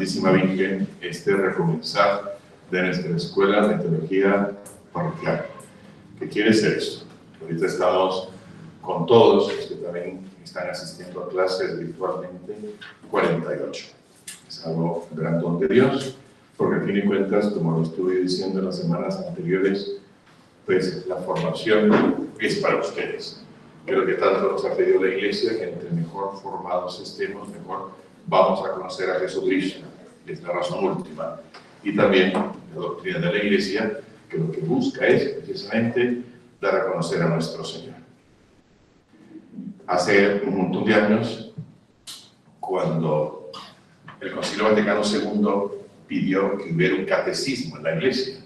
Santísima Virgen este recomenzar de nuestra escuela de teología parroquial. ¿Qué quiere ser esto? Ahorita estamos con todos los que también están asistiendo a clases virtualmente, 48. Es algo gran don de Dios, porque al fin y cuentas, como lo estuve diciendo en las semanas anteriores, pues la formación es para ustedes. Creo que tanto nos ha pedido la Iglesia que entre mejor formados estemos, mejor vamos a conocer a Jesucristo. Es la razón última. Y también la doctrina de la Iglesia, que lo que busca es precisamente dar a conocer a nuestro Señor. Hace un montón de años, cuando el Concilio Vaticano II pidió que hubiera un catecismo en la Iglesia,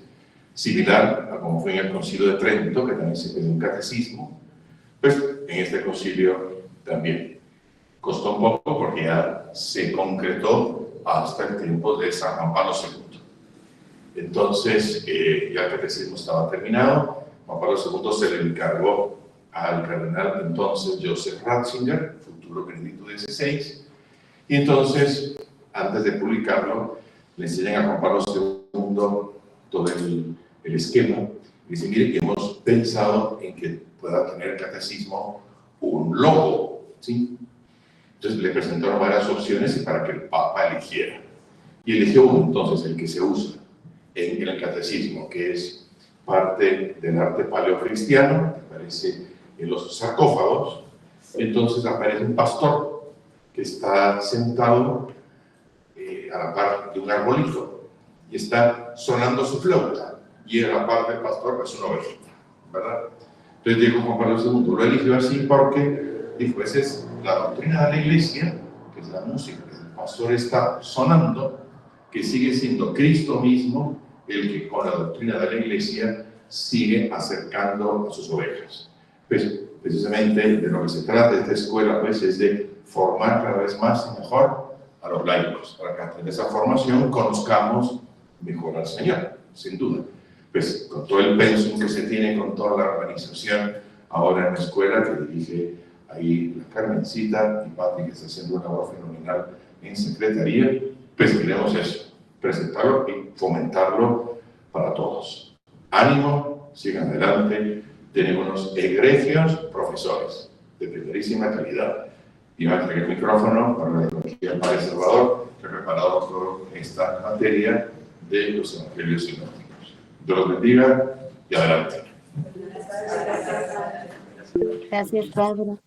similar a como fue en el Concilio de Trento, que también se pidió un catecismo, pues en este concilio también. Costó un poco porque ya se concretó hasta el tiempo de San Juan Pablo II. Entonces, ya el catecismo estaba terminado. Juan Pablo II se le encargó al cardenal entonces Joseph Ratzinger, futuro Benedicto XVI, y entonces, antes de publicarlo, le enseñan a Juan Pablo II todo el esquema, y dicen, mire, hemos pensado en que pueda tener el catecismo un logo, ¿sí? Entonces le presentaron varias opciones para que el Papa eligiera, y eligió uno, entonces, el que se usa en el catecismo, que es parte del arte paleocristiano, que aparece en los sarcófagos. Entonces aparece un pastor que está sentado a la par de un arbolito y está sonando su flauta, y a la par del pastor es una ovejita, ¿verdad? Entonces dijo Juan Pablo II, lo eligió así porque dijo, esa es la doctrina de la Iglesia, que es la música que el pastor está sonando, que sigue siendo Cristo mismo el que con la doctrina de la Iglesia sigue acercando a sus ovejas. Pues precisamente de lo que se trata de esta escuela pues, es de formar cada vez más y mejor a los laicos, para que a través de esa formación conozcamos mejor al Señor, sin duda. Pues con todo el pensum que se tiene, con toda la organización ahora en la escuela que dirige ahí la Carmencita y Pati, que está haciendo una labor fenomenal en secretaría, pues queremos eso, presentarlo y fomentarlo para todos. Ánimo, sigan adelante, tenemos unos egregios profesores de primerísima calidad. Y va a entregar el micrófono para la teología del Padre Salvador, que ha preparado toda esta materia de los evangelios sinópticos. Dios los bendiga y adelante. Gracias, Padre.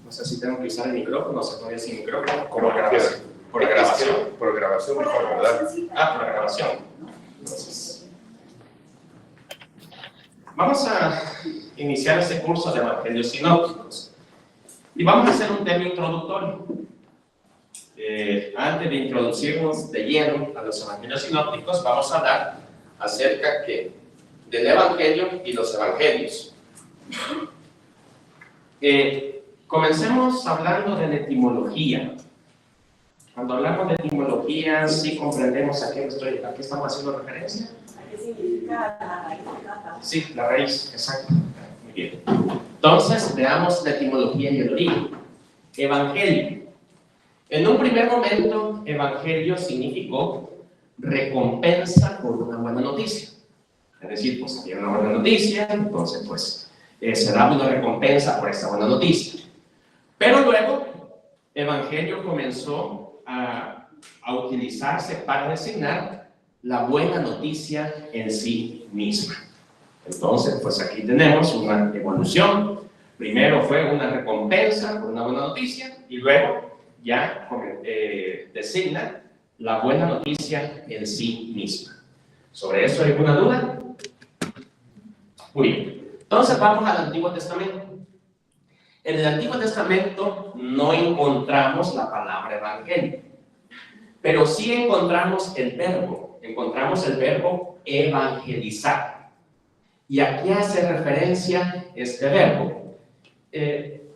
No sé si tengo que usar el micrófono, se puede sin micrófono. Como grabación. Por grabación. Por grabación, mejor, ¿verdad? Ah, por la grabación. Entonces, vamos a iniciar este curso de evangelios sinópticos. Y vamos a hacer un tema introductorio. Antes de introducirnos de lleno a los evangelios sinópticos, vamos a hablar acerca del evangelio y los evangelios. Comencemos hablando de la etimología. Cuando hablamos de etimología, sí comprendemos a qué estamos haciendo referencia. ¿A qué significa la raíz? Sí, la raíz, exacto. Muy bien. Entonces, veamos la etimología y el origen. Evangelio. En un primer momento, evangelio significó recompensa por una buena noticia. Es decir, pues había una buena noticia, entonces pues se daba una recompensa por esta buena noticia. Pero luego, evangelio comenzó a utilizarse para designar la buena noticia en sí misma. Entonces, pues aquí tenemos una evolución. Primero fue una recompensa por una buena noticia y luego ya designa la buena noticia en sí misma. ¿Sobre eso hay alguna duda? Muy bien. Entonces vamos al Antiguo Testamento. En el Antiguo Testamento no encontramos la palabra evangelio, pero sí encontramos el verbo evangelizar. ¿Y a qué hace referencia este verbo?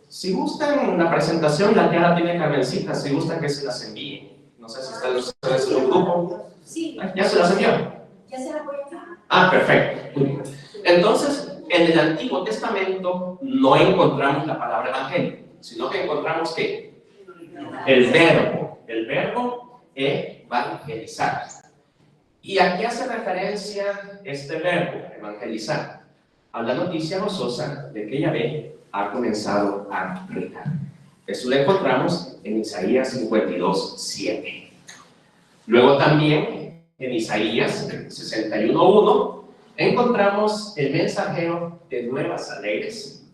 Si gustan una presentación, ya la tiene Carmencita, si gustan que se las envíe. No sé si ustedes en un grupo. Sí. ¿Ya se las envió? Ya se la voy a enviar. Ah, perfecto. Entonces, en el Antiguo Testamento no encontramos la palabra evangelio, sino que encontramos ¿qué? El verbo evangelizar. ¿Y a qué hace referencia este verbo, evangelizar? A la noticia gozosa de que Yahvé ha comenzado a reinar. Eso lo encontramos en Isaías 52:7. Luego también en Isaías 61:1 encontramos el mensajero de nuevas alegres.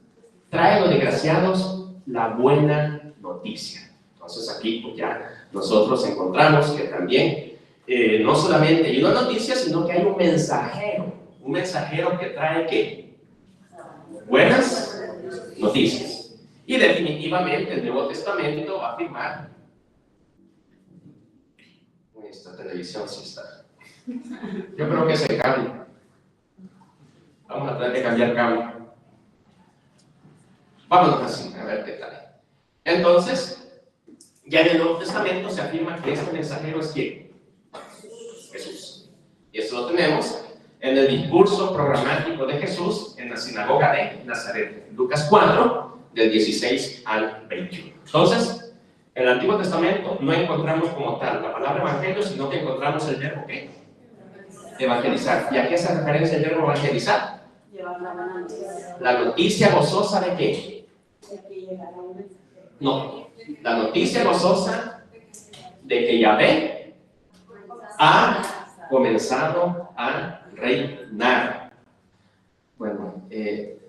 Trae a los desgraciados la buena noticia. Entonces aquí pues ya nosotros encontramos que también no solamente hay una noticia, sino que hay un mensajero que trae ¿qué? Buenas noticias. Y definitivamente el Nuevo Testamento va a afirmar, esta televisión sí está, yo creo que es el cable, vamos a tratar de cambiar cable, vámonos así, a ver qué tal. Entonces, ya en el Nuevo Testamento se afirma que este mensajero es ¿quién? Jesús. Y eso lo tenemos en el discurso programático de Jesús en la sinagoga de Nazaret, Lucas 4, del 16 al 21. Entonces, en el Antiguo Testamento no encontramos como tal la palabra evangelio, sino que encontramos el verbo ¿qué? Evangelizar. ¿Y a qué hace referencia el verbo evangelizar? Llevar la buena noticia. La noticia gozosa de ¿qué? No, la noticia gozosa de que Yahvé ha comenzado a reinar. Bueno,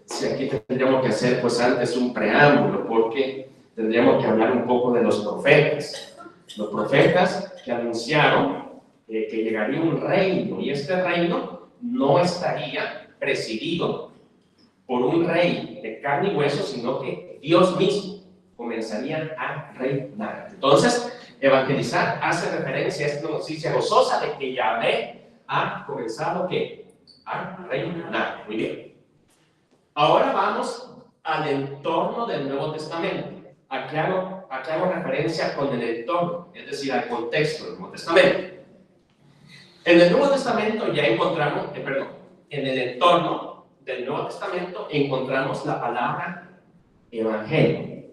si aquí tendríamos que hacer pues antes un preámbulo, porque tendríamos que hablar un poco de los profetas. Los profetas que anunciaron que llegaría un reino, y este reino no estaría presidido por un rey de carne y hueso, sino que Dios mismo comenzaría a reinar. Entonces, evangelizar hace referencia a esta noticia gozosa de que Yahvé ha comenzado ¿qué? A reinar. Muy bien. Ahora vamos al entorno del Nuevo Testamento. Aquí hago referencia con el entorno, es decir, al contexto del Nuevo Testamento. En el Nuevo Testamento ya encontramos, en el entorno del Nuevo Testamento encontramos la palabra evangelio.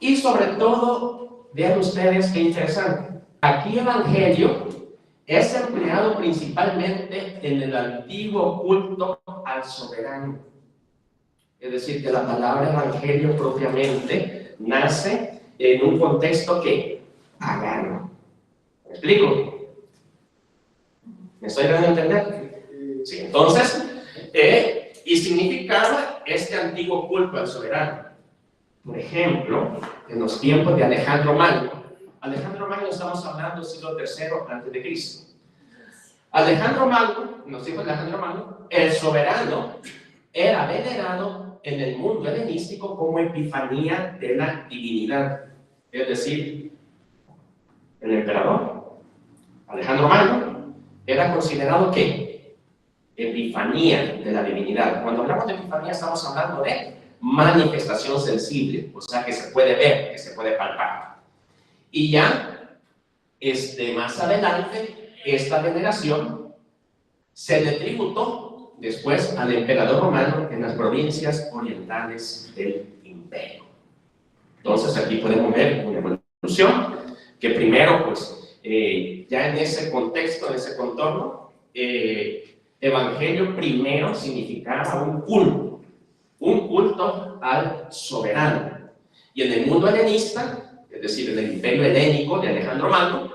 Y sobre todo, vean ustedes qué interesante. Aquí evangelio es empleado principalmente en el antiguo culto al soberano. Es decir, que la palabra evangelio propiamente nace en un contexto que pagano. ¿Me explico? ¿Me estoy dando a entender? Sí, entonces, y significaba este antiguo culto al soberano. Por ejemplo, en los tiempos de Alejandro Magno. Alejandro Magno, estamos hablando del siglo III a.C. Alejandro Magno, nos dijo Alejandro Magno, el soberano era venerado en el mundo helenístico como epifanía de la divinidad. Es decir, el emperador Alejandro Magno era considerado ¿qué? Epifanía de la divinidad. Cuando hablamos de epifanía estamos hablando de manifestación sensible, o sea que se puede ver, que se puede palpar. Y ya más adelante esta veneración se le tributó después al emperador romano en las provincias orientales del imperio. Entonces aquí podemos ver una evolución que primero pues ya en ese contexto, en ese contorno, evangelio primero significaba un culto al soberano. Y en el mundo helenista, es decir, en el imperio helénico de Alejandro Magno,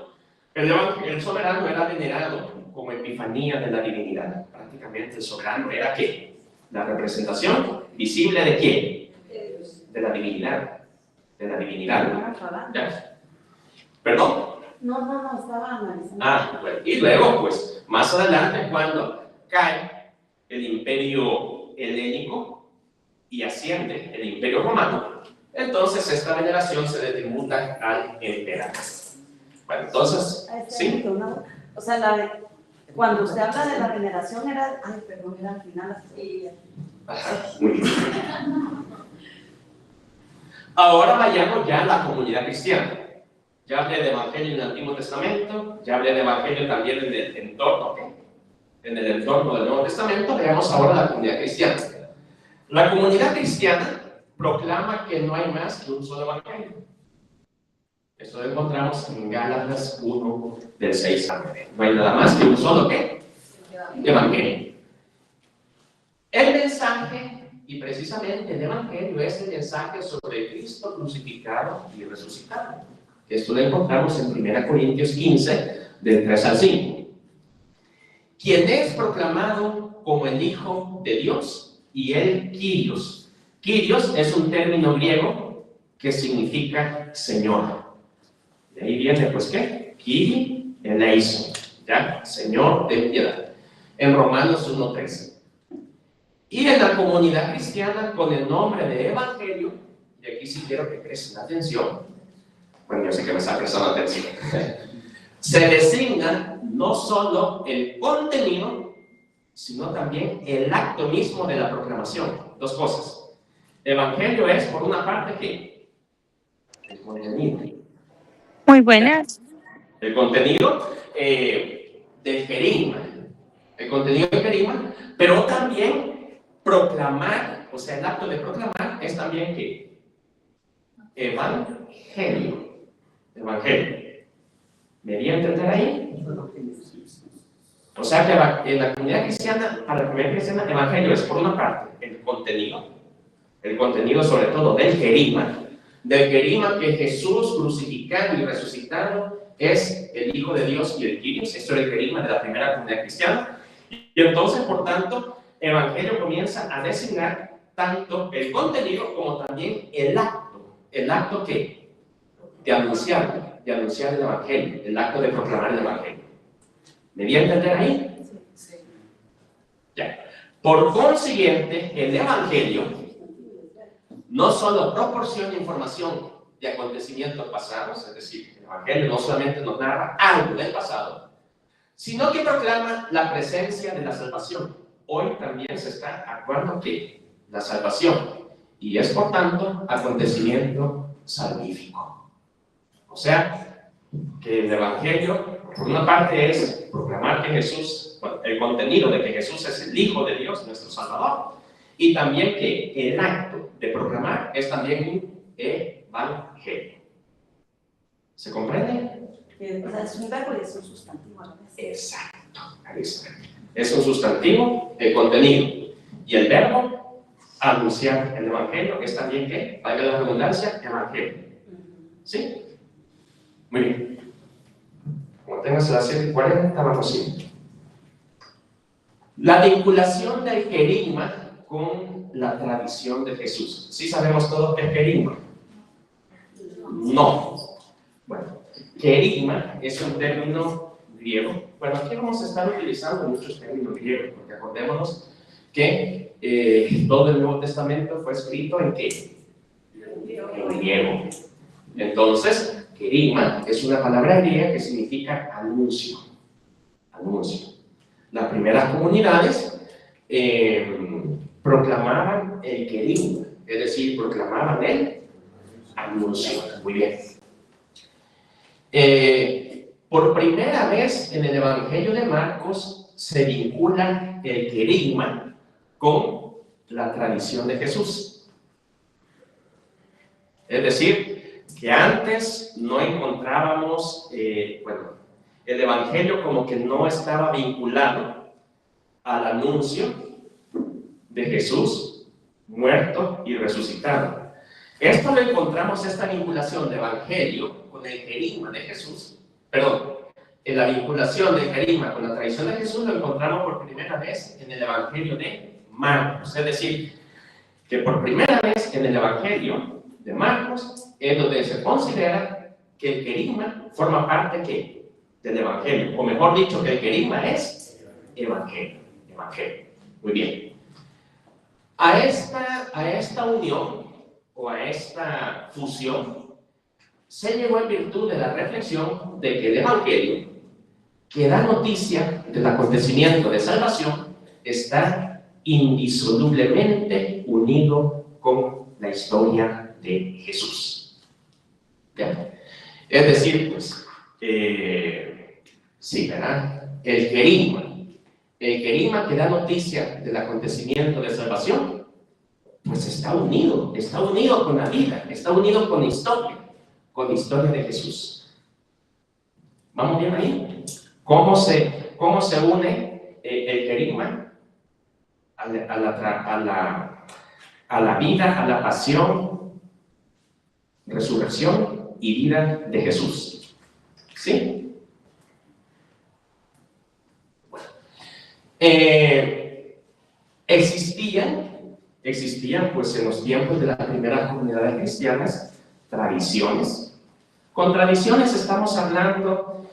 el soberano era venerado como epifanía de la divinidad. Prácticamente el soberano era ¿qué? La representación visible de ¿quién? De la divinidad. De la divinidad. ¿Ya? ¿Perdón? No, estaba analizando. Bueno. Y luego, pues, más adelante, cuando cae el imperio helénico y asciende el imperio romano, entonces esta veneración se le tributa al emperador. Bueno, entonces, ¿sí? O sea, cuando usted habla de la veneración era, era al final. Ajá, muy bien. Ahora vayamos ya a la comunidad cristiana. Ya hablé de evangelio en el Antiguo Testamento, ya hablé de evangelio también en el entorno, en el entorno del Nuevo Testamento. Veamos ahora la comunidad cristiana. La comunidad cristiana proclama que no hay más que un solo evangelio. Esto lo encontramos en Gálatas 1, del 6 al 9. No hay nada más que un solo ¿qué? Evangelio. El mensaje, y precisamente el Evangelio, es el mensaje sobre Cristo crucificado y resucitado. Esto lo encontramos en 1 Corintios 15, del 3 al 5. Quien es proclamado como el Hijo de Dios y el Kyrios. Kyrios es un término griego que significa Señor. De ahí viene, pues, ¿qué? Kyrie eleison, ¿ya? Señor de piedad. En Romanos 1:13. Y en la comunidad cristiana, con el nombre de Evangelio, y aquí sí quiero que presten atención, bueno, yo sé que me está prestando atención, se designa no solo el contenido, sino también el acto mismo de la proclamación. Dos cosas. Evangelio es, por una parte, ¿qué? El contenido. Muy buenas. El contenido del querigma. El contenido del querigma, pero también proclamar, o sea, el acto de proclamar es también ¿qué? Evangelio. Evangelio. ¿Me di a entender ahí? O sea que en la comunidad cristiana, para la comunidad cristiana, el evangelio es por una parte el contenido sobre todo del querigma que Jesús crucificado y resucitado es el Hijo de Dios y el Kyrios. Esto era el querigma de la primera comunidad cristiana. Y entonces, por tanto, evangelio comienza a designar tanto el contenido como también el acto que de anunciar el evangelio, el acto de proclamar el evangelio. ¿Me di a entender ahí? Sí. Ya. Por consiguiente, el evangelio no solo proporciona información de acontecimientos pasados, es decir, el evangelio no solamente nos narra algo del pasado, sino que proclama la presencia de la salvación. Hoy también se está actuando que la salvación, y es por tanto acontecimiento salvífico. O sea, que el evangelio, por una parte, es proclamar que Jesús, el contenido de que Jesús es el Hijo de Dios, nuestro Salvador, y también que el acto de proclamar es también un evangelio. ¿Se comprende? O sea, es un verbo y es un sustantivo a la vez. Exacto, ahí está. Es un sustantivo, el contenido, y el verbo, anunciar el evangelio, que es también, ¿qué? Valga la redundancia, evangelio. ¿Sí? Muy bien. Como tengas las 7:40, vamos a ir. La vinculación del querigma con la tradición de Jesús. ¿Sí sabemos todos qué es querigma? No. Bueno, querigma es un término griego. Bueno, aquí vamos a estar utilizando muchos términos griegos, porque acordémonos que todo el Nuevo Testamento fue escrito ¿en qué? En griego. Entonces, querigma es una palabra griega que significa anuncio. Anuncio. Las primeras comunidades proclamaban el querigma, es decir, proclamaban el anuncio. Muy bien. Por primera vez en el Evangelio de Marcos se vincula el querigma con la tradición de Jesús. Es decir, que antes no encontrábamos, el Evangelio como que no estaba vinculado al anuncio de Jesús muerto y resucitado. Esto lo encontramos, esta vinculación de Evangelio con el querigma de Jesús, en la vinculación del querigma con la tradición de Jesús lo encontramos por primera vez en el Evangelio de Marcos. Es decir, que por primera vez en el Evangelio de Marcos es donde se considera que el querigma forma parte ¿qué? Del Evangelio, o mejor dicho, que el querigma es Evangelio. Muy bien. A esta unión o a esta fusión se llegó en virtud de la reflexión de que el Evangelio, que da noticia del acontecimiento de salvación, está indisolublemente unido con la historia de Jesús. ¿Ya? Es decir, pues, sí, ¿verdad? El querigma que da noticia del acontecimiento de salvación, pues está unido con la vida, está unido con la historia, con la historia de Jesús. ¿Vamos bien ahí? ¿Cómo se une el querigma a la vida, a la pasión, resurrección y vida de Jesús? ¿Sí? Bueno. Existían pues en los tiempos de las primeras comunidades cristianas tradiciones. Con tradiciones estamos hablando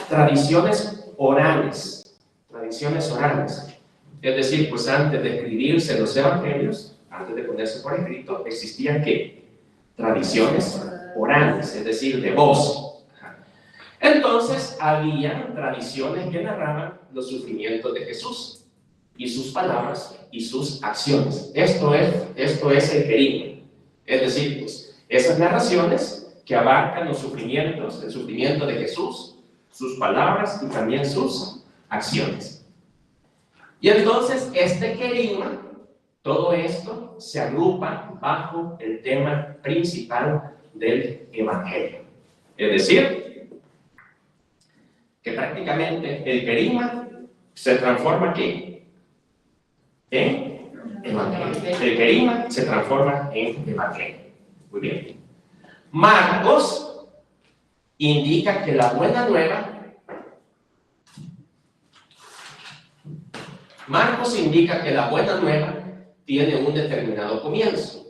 tradiciones orales. Es decir, pues antes de escribirse los evangelios, antes de ponerse por escrito, existían ¿qué? Tradiciones orales, es decir, de voz. Entonces, había tradiciones que narraban los sufrimientos de Jesús y sus palabras y sus acciones. Esto es el querigma. Es decir, pues, esas narraciones que abarcan los sufrimientos, el sufrimiento de Jesús, sus palabras y también sus acciones. Y entonces, este querigma, todo esto se agrupa bajo el tema principal del Evangelio. Es decir, que prácticamente el querigma se transforma ¿qué? En Evangelio. El querigma se transforma en Evangelio. Muy bien. Marcos indica que la buena nueva tiene un determinado comienzo,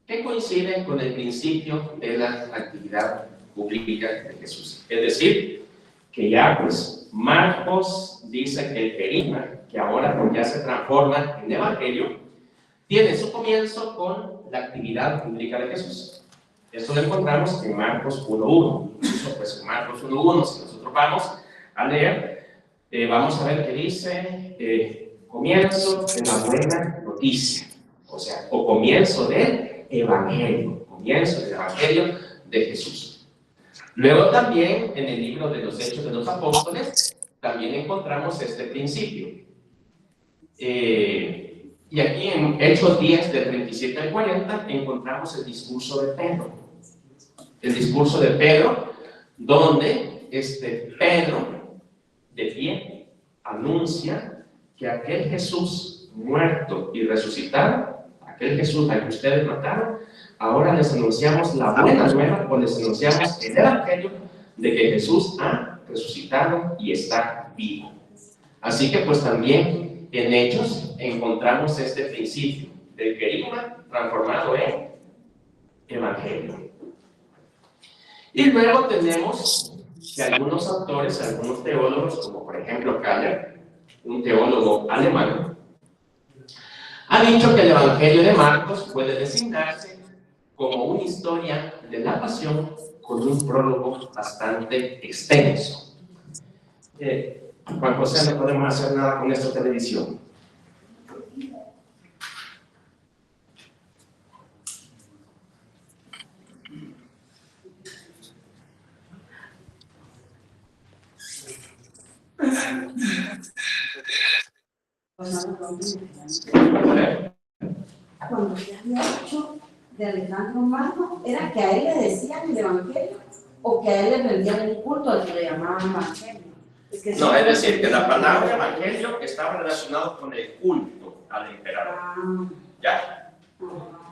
que coincide con el principio de la actividad pública de Jesús. Es decir, que ya pues Marcos dice que el querigma, que ahora pues, ya se transforma en Evangelio, tiene su comienzo con la actividad pública de Jesús. Eso lo encontramos en Marcos 1.1. Incluso pues en Marcos 1.1, si nosotros vamos a leer, vamos a ver que dice comienzo de la buena noticia, o comienzo del Evangelio, de Jesús. Luego también en el libro de los Hechos de los Apóstoles también encontramos este principio. Y aquí en Hechos 10, de 37 al 40, encontramos el discurso de Pedro. El discurso de Pedro, donde Pedro, de pie, anuncia que aquel Jesús muerto y resucitado, aquel Jesús al que ustedes mataron, ahora les anunciamos la buena nueva, o les anunciamos el Evangelio de que Jesús ha resucitado y está vivo. Así que pues también en Hechos encontramos este principio del querigma transformado en Evangelio. Y luego tenemos que algunos autores, algunos teólogos, como por ejemplo Kaller, un teólogo alemán, ha dicho que el Evangelio de Marcos puede designarse como una historia de la pasión con un prólogo bastante extenso. Juan José, no podemos hacer nada con esta televisión. Cuando se había hecho de Alejandro Magno, ¿era que a él le decían el Evangelio o que a él le rendían un culto al que le llamaban Evangelio? No, es decir, que la palabra Evangelio estaba relacionado con el culto al emperador. ¿Ya?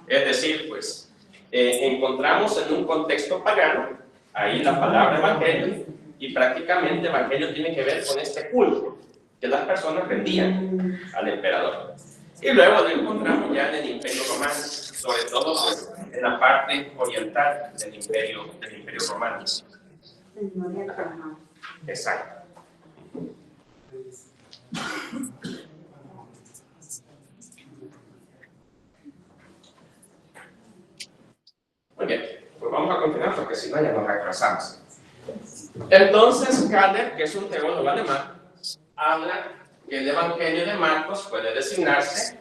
Es decir, pues, encontramos en un contexto pagano, ahí la palabra Evangelio, y prácticamente Evangelio tiene que ver con este culto que las personas rendían al emperador. Y luego lo encontramos ya en el Imperio Romano, sobre todo pues, en la parte oriental del Imperio Romano. Exacto. Muy bien, pues vamos a continuar porque si no ya nos retrasamos. Entonces, Kaller, que es un teólogo alemán, habla que el Evangelio de Marcos puede designarse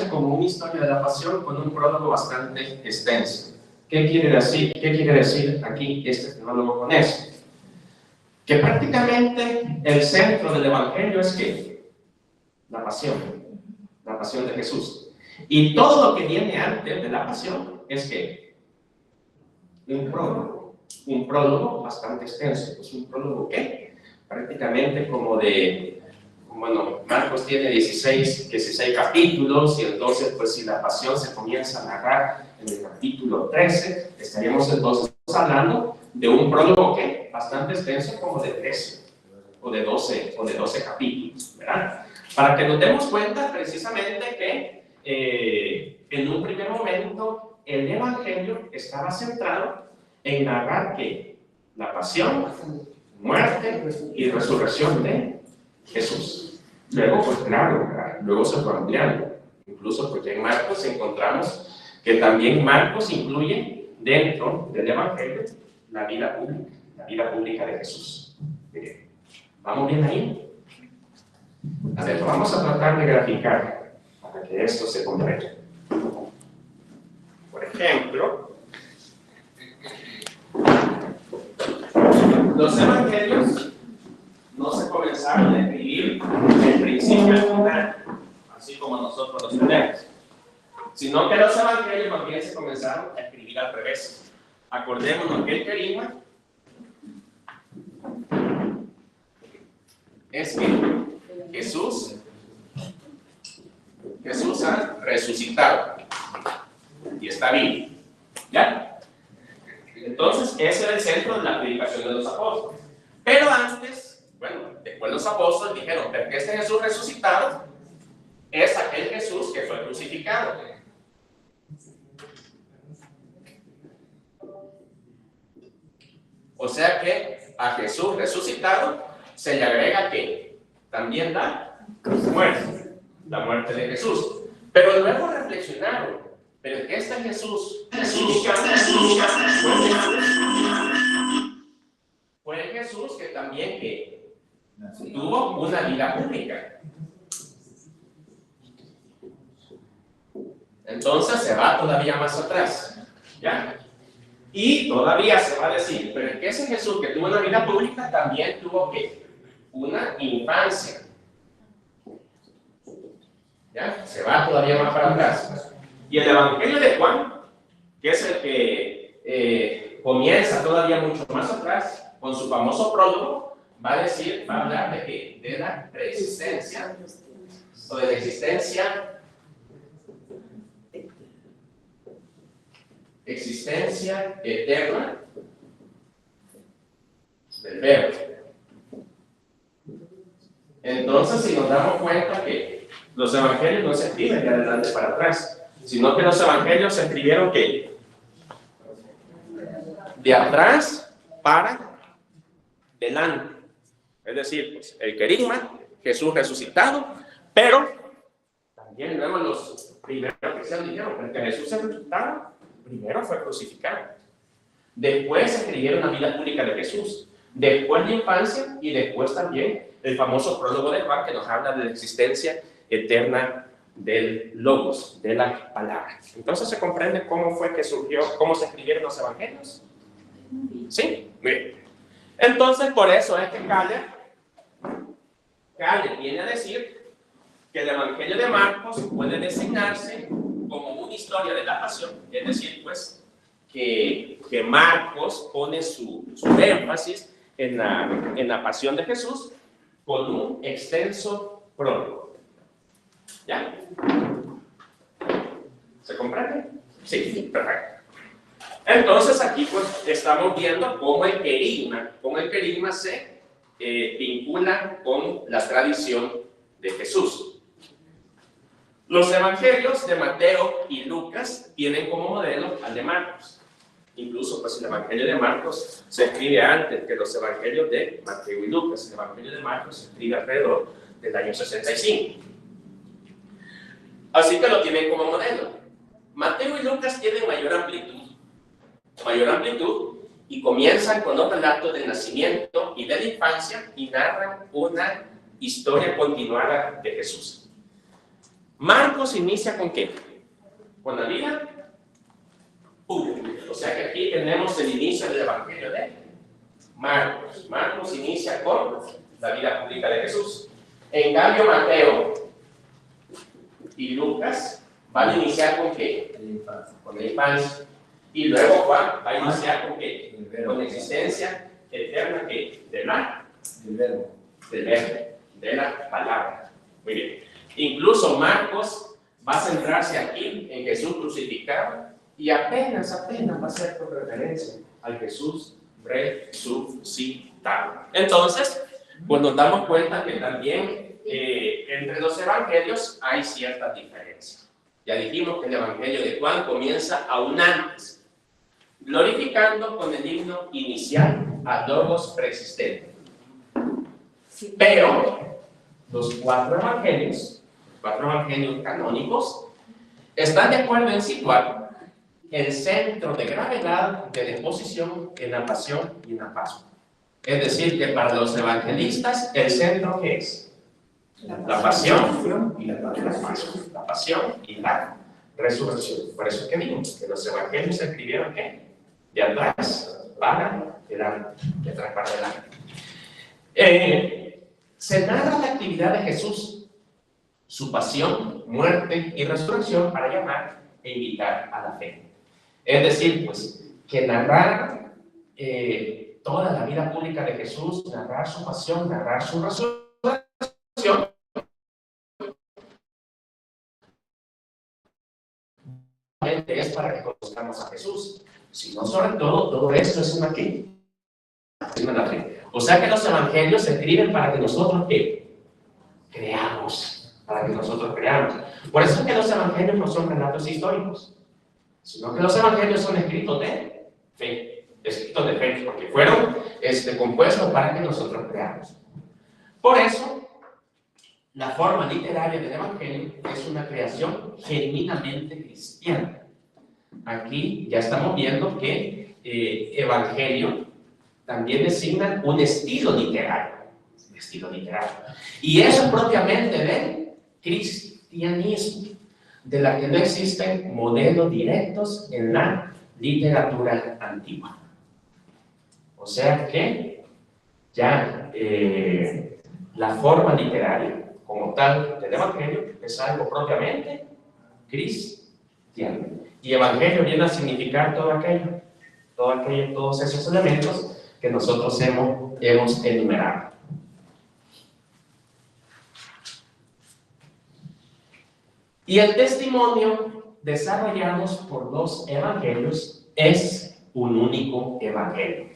como una historia de la pasión con un prólogo bastante extenso. ¿Qué quiere decir aquí este teólogo con eso? Que prácticamente el centro del Evangelio es que la pasión de Jesús. Y todo lo que viene antes de la pasión es que un prólogo bastante extenso, pues un prólogo que prácticamente como de, bueno, Marcos tiene 16 capítulos, y entonces pues si la pasión se comienza a narrar en el capítulo 13, estaríamos entonces hablando de un prólogo que bastante extenso, como de 13 o de 12 capítulos, ¿verdad? Para que nos demos cuenta precisamente que en un primer momento el Evangelio estaba centrado en narrar que la pasión, muerte y resurrección de Jesús. Luego, pues claro, ¿verdad? Luego se fue ampliando. Incluso porque en Marcos encontramos que también Marcos incluye dentro del Evangelio la vida pública de Jesús. Miren, ¿vamos bien ahí? A ver, vamos a tratar de graficar para que esto se comprenda. Por ejemplo, los evangelios no se comenzaron a escribir en principio al final, así como nosotros los tenemos, sino que los evangelios más bien se comenzaron a escribir al revés. Acordémonos que el querigma es que Jesús ha resucitado y está vivo, ¿ya? Entonces ese era el centro de la predicación de los apóstoles. Pero antes, bueno, después los apóstoles dijeron, pero que este Jesús resucitado es aquel Jesús que fue crucificado. O sea que a Jesús resucitado se le agrega que también da muerte, la muerte de Jesús. Pero luego reflexionaron, pero que este Jesús fue el Jesús que también que tuvo una vida pública. Entonces se va todavía más atrás, ¿ya? Y todavía se va a decir, pero que ese Jesús que tuvo una vida pública también tuvo ¿qué? Una infancia. ¿Ya? Se va todavía más para atrás. Y el Evangelio de Juan, que es el que comienza todavía mucho más atrás, con su famoso prólogo, va a hablar de ¿qué? De la preexistencia, o de la existencia eterna del Verbo. Entonces, si nos damos cuenta que los evangelios no se escriben de adelante para atrás, sino que los evangelios se escribieron ¿qué? De atrás para delante. Es decir, pues, el querigma, Jesús resucitado, pero también luego los primeros cristianos dijeron, porque Jesús resucitado primero fue crucificado. Después escribieron la vida pública de Jesús. Después la infancia y después también el famoso prólogo de Juan que nos habla de la existencia eterna del Logos, de la palabra. Entonces se comprende cómo fue que surgió, cómo se escribieron los evangelios. ¿Sí? Bien. Entonces por eso es que Calle viene a decir que el Evangelio de Marcos puede designarse como una historia de la pasión, es decir, pues, que Marcos pone su énfasis en la pasión de Jesús con un extenso prólogo. ¿Ya? ¿Se comprende? Sí, perfecto. Entonces aquí pues estamos viendo cómo el querigma se vincula con la tradición de Jesús. Los evangelios de Mateo y Lucas tienen como modelo al de Marcos. Incluso pues el evangelio de Marcos se escribe antes que los evangelios de Mateo y Lucas. El evangelio de Marcos se escribe alrededor del año 65. Así que lo tienen como modelo. Mateo y Lucas tienen mayor amplitud y comienzan con los relatos del nacimiento y de la infancia y narran una historia continuada de Jesús. Marcos inicia con ¿qué? Con la vida pública. O sea que aquí tenemos el inicio del evangelio de Marcos. Marcos inicia con la vida pública de Jesús. En cambio, Mateo y Lucas van a iniciar con qué? Con la infancia. Y luego Juan va a iniciar con qué? Con la existencia eterna ¿qué? Del verbo, de la palabra. Muy bien. Incluso Marcos va a centrarse aquí en Jesús crucificado y apenas va a hacer con referencia al Jesús resucitado. Entonces, pues nos damos cuenta que también entre los evangelios hay ciertas diferencias. Ya dijimos que el evangelio de Juan comienza aún antes, glorificando con el himno inicial a Logos preexistente. Pero los cuatro evangelios canónicos, están de acuerdo en situar el centro de gravedad de la exposición en la pasión y en la pascua. Es decir, que para los evangelistas, ¿el centro qué es? La pasión y la pascua. La pasión y la resurrección. Por eso que vimos que los evangelios se escribieron ¿qué? De atrás para adelante, de atrás para adelante. Se narra la actividad de Jesús, su pasión, muerte y resurrección para llamar e invitar a la fe. Es decir, pues, que narrar toda la vida pública de Jesús, narrar su pasión, narrar su resurrección, es para que conozcamos a Jesús. Si no, sobre todo esto es una fe. O sea que los evangelios se escriben para que nosotros creamos. Para que nosotros creamos. Por eso es que los evangelios no son relatos históricos, sino que los evangelios son escritos de fe. Escritos de fe, porque fueron compuestos para que nosotros creamos. Por eso, la forma literaria del evangelio es una creación genuinamente cristiana. Aquí ya estamos viendo que evangelio también designa un estilo literario. Y eso es propiamente del cristianismo, de la que no existen modelos directos en la literatura antigua. O sea que ya la forma literaria como tal del evangelio es algo propiamente cristiano. Y evangelio viene a significar todos esos elementos que nosotros hemos enumerado. Y el testimonio desarrollado por los evangelios es un único evangelio.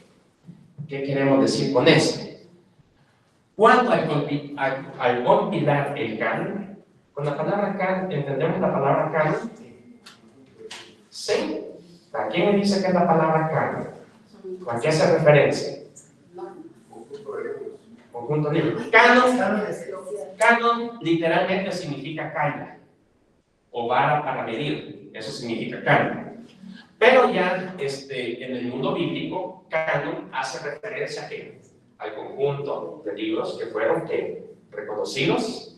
¿Qué queremos decir con esto? Cuando al compilar el canon, con la palabra canon, ¿entendemos la palabra canon? Sí. ¿A quién me dice que es la palabra canon? ¿A qué hace referencia? Conjunto de libros. Canon literalmente significa caña o vara para medir. Eso significa canon. Pero ya en el mundo bíblico, canon hace referencia al conjunto de libros que fueron reconocidos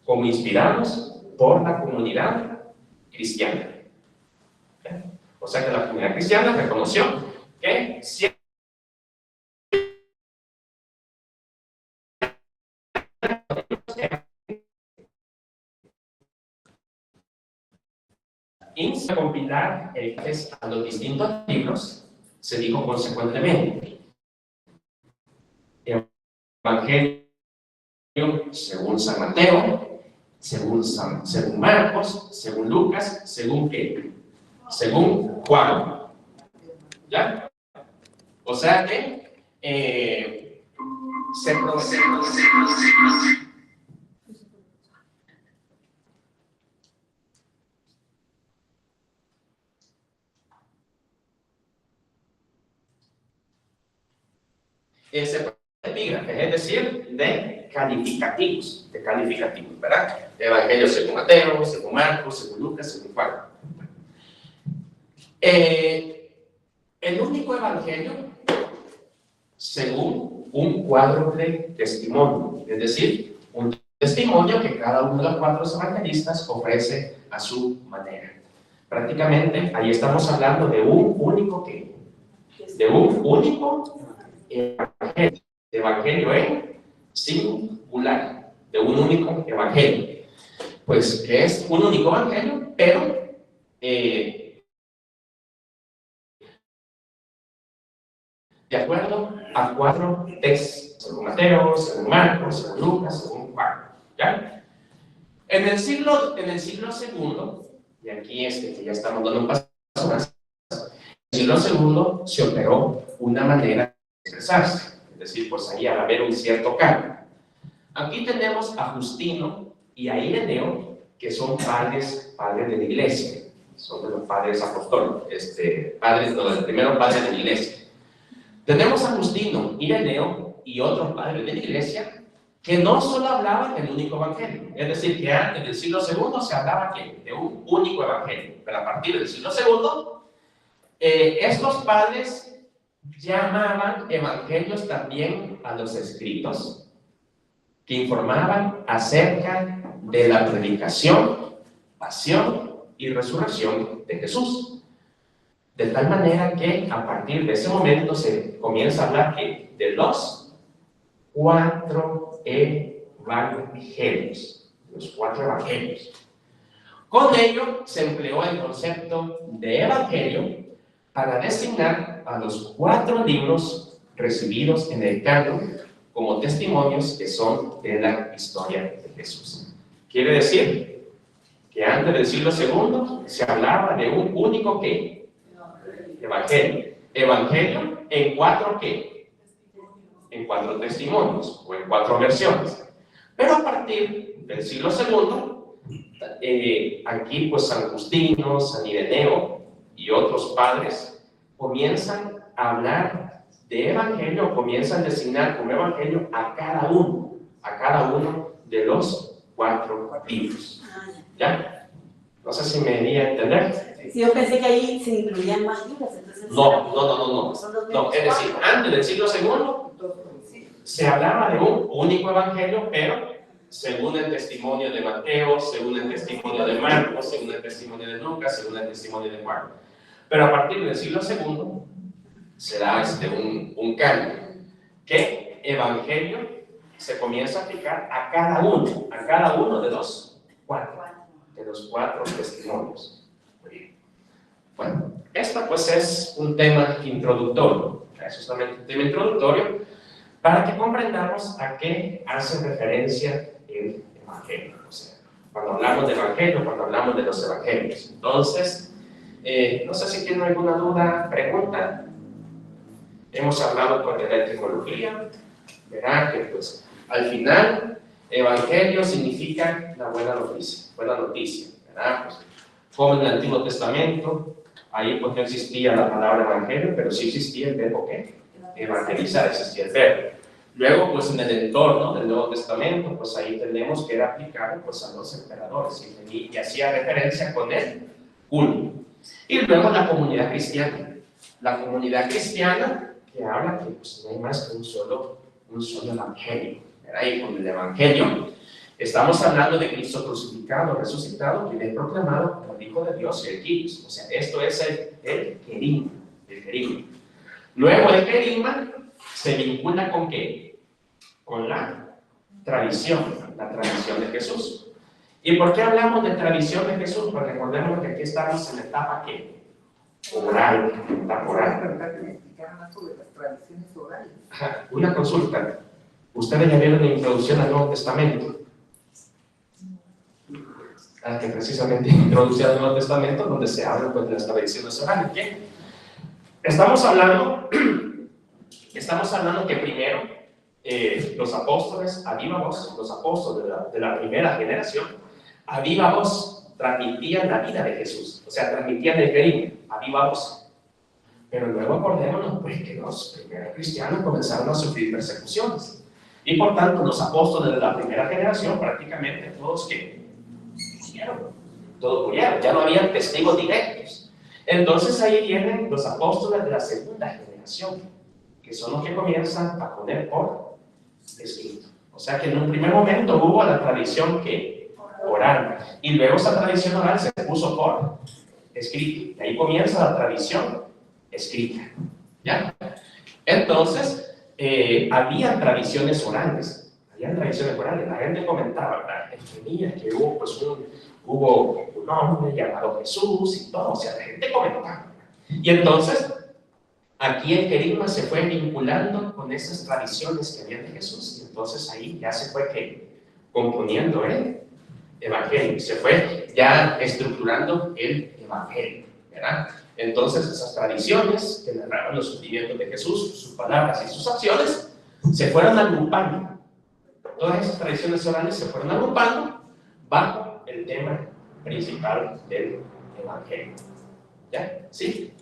como inspirados por la comunidad cristiana. O sea que la comunidad cristiana reconoció que a compilar el test a los distintos libros, se dijo consecuentemente: Evangelio según San Mateo, según Marcos, según Lucas, según Juan. ¿Ya? O sea que se procede. Ese epígrafe, es decir, de calificativos, ¿verdad? Evangelio según Mateo, según Marcos, según Lucas, según Juan. El único evangelio según un cuadro de testimonio, es decir, un testimonio que cada uno de los cuatro evangelistas ofrece a su manera. Prácticamente, ahí estamos hablando de un único evangelio en singular, de un único evangelio. pues que es un único evangelio, pero de acuerdo a 4 textos, según Mateo, según Marcos, según Lucas, según Juan, ¿ya? En el siglo II, y aquí que ya estamos dando un paso más, en el siglo II se operó una manera de expresarse, es decir, pues ahí al haber un cierto cambio. Aquí tenemos a Justino y a Ireneo, que son padres de la iglesia, son de los padres apostólicos, el primero padre de la iglesia. Tenemos a Justino, Ireneo y otros padres de la iglesia que no solo hablaban del único evangelio, es decir, que antes del siglo II se hablaba de un único evangelio, pero a partir del siglo II, estos padres llamaban evangelios también a los escritos que informaban acerca de la predicación, pasión y resurrección de Jesús. De tal manera que a partir de ese momento se comienza a hablar de los 4 evangelios. Los 4 evangelios. Con ello se empleó el concepto de evangelio para designar a los 4 libros recibidos en el canon como testimonios que son de la historia de Jesús. Quiere decir que antes del siglo II se hablaba de un único ¿qué? Evangelio. Evangelio en 4 ¿qué? En 4 testimonios o en 4 versiones. Pero a partir del siglo II, aquí pues San Justino, San Ireneo y otros padres comienzan a hablar de evangelio, comienzan a designar como evangelio a cada uno de los 4 libros. ¿Ya? No sé si me di a entender. Sí, yo pensé que ahí se incluían más libros, entonces... No, es decir, antes del siglo II se hablaba de un único evangelio, pero según el testimonio de Mateo, según el testimonio de Marcos, según el testimonio de Lucas, según el testimonio de Juan. Pero a partir del siglo II se da un cambio, que evangelio se comienza a aplicar a cada uno de los 4 testimonios. Bueno, esto pues es un tema introductorio, es justamente un tema introductorio para que comprendamos a qué hace referencia el evangelio. O sea, cuando hablamos de evangelio, cuando hablamos de los evangelios. Entonces, no sé si tienen alguna duda, pregunta. Hemos hablado pues, de la etimología, verá que pues al final evangelio significa la buena noticia, ¿verdad? Pues, como en el Antiguo Testamento, ahí pues no existía la palabra evangelio, pero sí existía el verbo ¿qué? Evangelizar, existía el verbo. Luego pues en el entorno del Nuevo Testamento, pues ahí tenemos que era aplicado pues a los emperadores y hacía referencia con el culto. Y luego la comunidad cristiana que habla que pues, no hay más que un solo evangelio. Ahí con el evangelio estamos hablando de Cristo crucificado, resucitado, que es proclamado como el Hijo de Dios y el Quirios. O sea, esto es el querigma. Luego el querigma se vincula con ¿qué? Con la tradición de Jesús. ¿Y por qué hablamos de tradición de Jesús? Pues recordemos que aquí estamos en la etapa ¿qué? Oral. Una consulta. Ustedes ya vieron la introducción al Nuevo Testamento. Que precisamente introducción al Nuevo Testamento, donde se habla pues, de las tradiciones orales. ¿Qué? Estamos hablando que primero los apóstoles a viva voz, los apóstoles de la primera generación, a viva voz transmitían la vida de Jesús, o sea, transmitían el querigma a viva voz. Pero luego acordémonos pues, que los primeros cristianos comenzaron a sufrir persecuciones. Y por tanto, los apóstoles de la primera generación, prácticamente todos murieron, ya no habían testigos directos. Entonces ahí vienen los apóstoles de la segunda generación, que son los que comienzan a poner por escrito. O sea que en un primer momento hubo la tradición que oral, y luego esa tradición oral se puso por escrito, y ahí comienza la tradición escrita. ¿Ya? Entonces, había tradiciones orales, había tradiciones orales, la gente comentaba, ¿verdad? Entre niñas que hubo, pues, hubo un hombre llamado Jesús y todo, o sea, la gente comentaba. Y entonces, aquí el querigma se fue vinculando con esas tradiciones que había de Jesús, y entonces ahí ya se fue componiendo el evangelio, se fue ya estructurando el evangelio, ¿verdad? Entonces esas tradiciones que narraban los sufrimientos de Jesús, sus palabras y sus acciones, se fueron agrupando. Todas esas tradiciones orales se fueron agrupando bajo el tema principal del evangelio. ¿Ya? ¿Sí?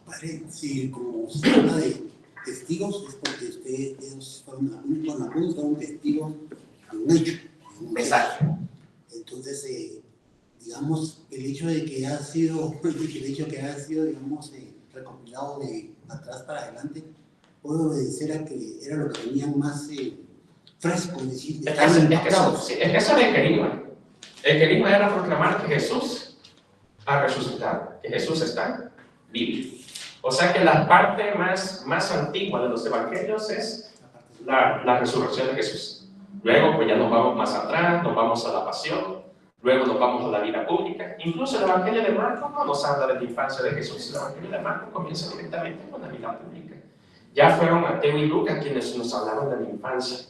Padre, sí, como se habla de testigos, es porque ellos algunos fueron testigos de un hecho. Exacto. Entonces, digamos, el hecho de que haya sido, digamos, recopilado de atrás para adelante, puede obedecer a que era lo que tenían más fresco, es decir, estaban impactados. Es que eso era el querigma. El querigma era proclamar que Jesús ha resucitado, que Jesús está vivo. O sea que la parte más antigua de los evangelios es la resurrección de Jesús. Luego pues ya nos vamos más atrás, nos vamos a la pasión, luego nos vamos a la vida pública. Incluso el evangelio de Marcos no nos habla de la infancia de Jesús, el evangelio de Marcos comienza directamente con la vida pública. Ya fueron Mateo y Lucas quienes nos hablaron de la infancia,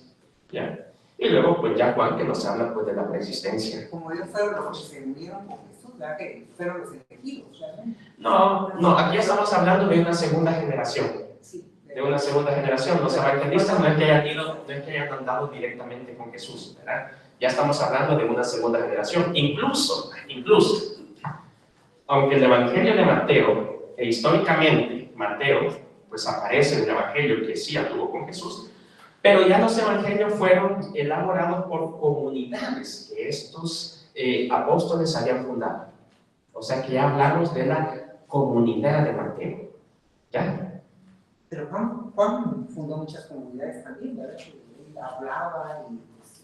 ¿ya? Y luego pues ya Juan que nos habla pues de la preexistencia. Como ellos fueron los que se unieron con Jesús, ¿verdad? Que fueron los elegidos, ¿verdad? No, aquí estamos hablando de una segunda generación. Sí. De una segunda generación. Los evangelistas no es que hayan andado directamente con Jesús, ¿verdad? Ya estamos hablando de una segunda generación. Incluso, aunque el evangelio de Mateo, históricamente Mateo, pues aparece en el evangelio que sí anduvo con Jesús, pero ya los evangelios fueron elaborados por comunidades que estos apóstoles habían fundado. O sea que ya hablamos de la comunidad de Mateo. ¿Ya? Pero Juan fundó muchas comunidades también, ¿verdad? Él hablaba y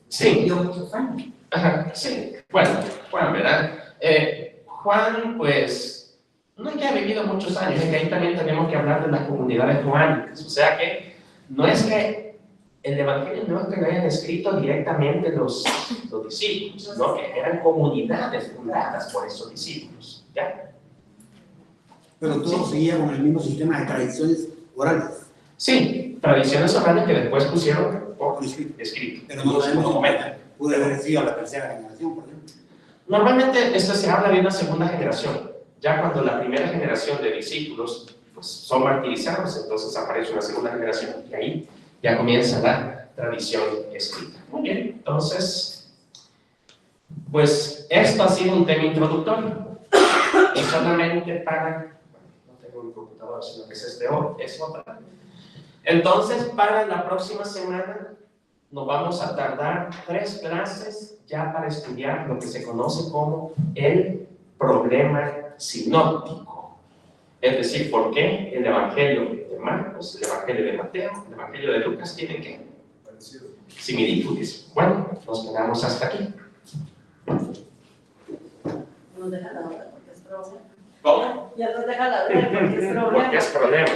Sí. vivió muchos años. Ajá, sí. Bueno, Juan, ¿verdad? Juan, pues, no es que ha vivido muchos años, es que ahí también tenemos que hablar de las comunidades juánicas. O sea que no es que el evangelio no es que lo hayan escrito directamente los discípulos, ¿no? Que eran comunidades fundadas por esos discípulos. ¿Ya? Pero todo seguía con el mismo sistema de tradiciones orales. Sí, tradiciones orales que después pusieron por escrito. Pero no sabemos si puede haber sido la tercera generación, por ejemplo. Normalmente esto se habla de una segunda generación. Ya cuando la primera generación de discípulos pues, son martirizados, entonces aparece una segunda generación y ahí ya comienza la tradición escrita. Muy bien, entonces, pues esto ha sido un tema introductorio. Y solamente para, no tengo mi computadora, sino que es otra. Entonces, para la próxima semana nos vamos a tardar 3 clases ya para estudiar lo que se conoce como el problema sinóptico. Es decir, por qué el Evangelio de Marcos, el Evangelio de Mateo, el Evangelio de Lucas tienen ¿qué? Similitudes. Bueno, nos quedamos hasta aquí. Nos deja la hora porque es problema. ¿Cómo? Ya nos deja la hora porque es problema. Porque es problema.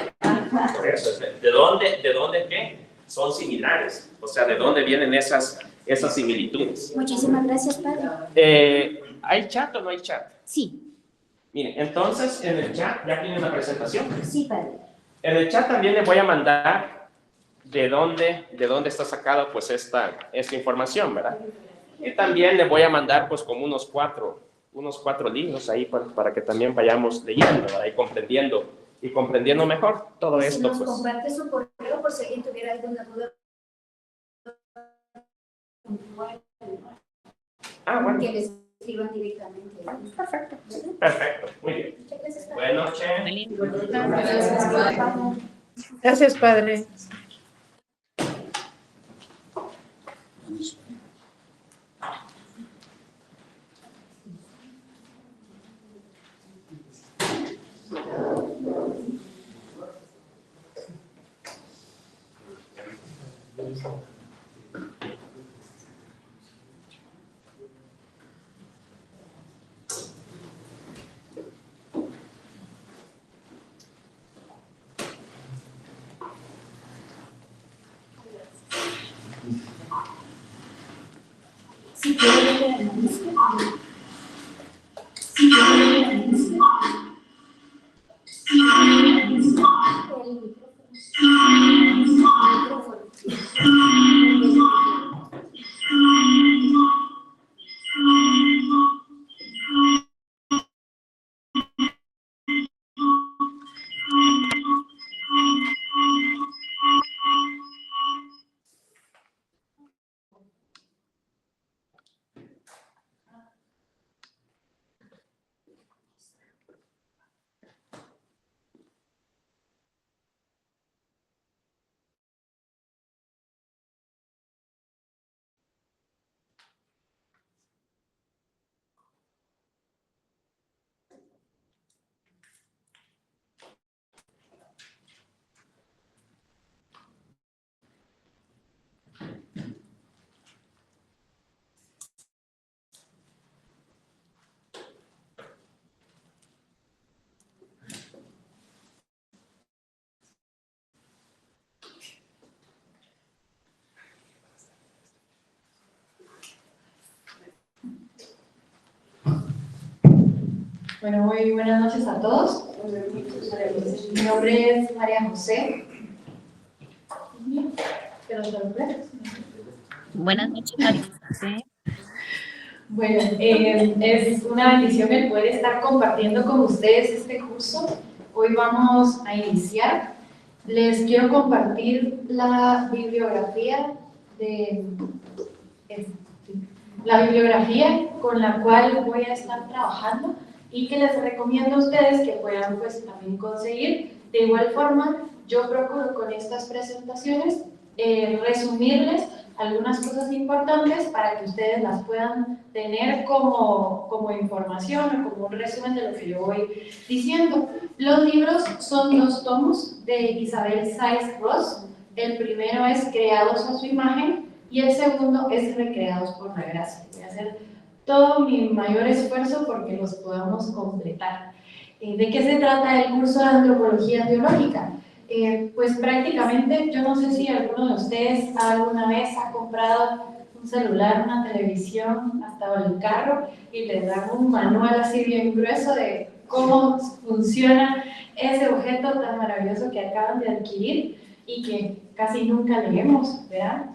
Por eso, ¿de dónde qué? Son similares. O sea, ¿de dónde vienen esas similitudes? Muchísimas gracias, padre. ¿Hay chat o no hay chat? Sí, Miren, entonces en el chat ya tienen la presentación. sí, padre. En el chat también les voy a mandar de dónde está sacada pues esta información, ¿verdad? Y también les voy a mandar pues como unos cuatro libros ahí para que también vayamos leyendo, ¿verdad? Y comprendiendo mejor todo Si esto. nos Pues. comparte su correo por si alguien tuviera alguna duda. Bueno. Que les escriban directamente. Perfecto. Perfecto, muy bien. Muchas gracias, padre. Buenas noches. Gracias, padre. Gracias, padre. Si quiero que analice. Si quiero que analice. Bueno, muy buenas noches a todos. Mi nombre es María José. Buenas noches, María José. Bueno, es una bendición el poder estar compartiendo con ustedes este curso. Hoy vamos a iniciar. Les quiero compartir la bibliografía con la cual voy a estar trabajando y que les recomiendo a ustedes que puedan pues también conseguir. De igual forma, yo procuro con estas presentaciones resumirles algunas cosas importantes para que ustedes las puedan tener como información o como un resumen de lo que yo voy diciendo. Los libros son 2 tomos de Isabel Sáez Ross. El primero es Creados a su imagen y el segundo es Recreados por la gracia. Voy a hacer todo mi mayor esfuerzo porque los podamos completar. ¿De qué se trata el curso de Antropología Teológica? Pues prácticamente, yo no sé si alguno de ustedes alguna vez ha comprado un celular, una televisión, hasta el carro y les dan un manual así bien grueso de cómo funciona ese objeto tan maravilloso que acaban de adquirir y que casi nunca leemos, ¿verdad?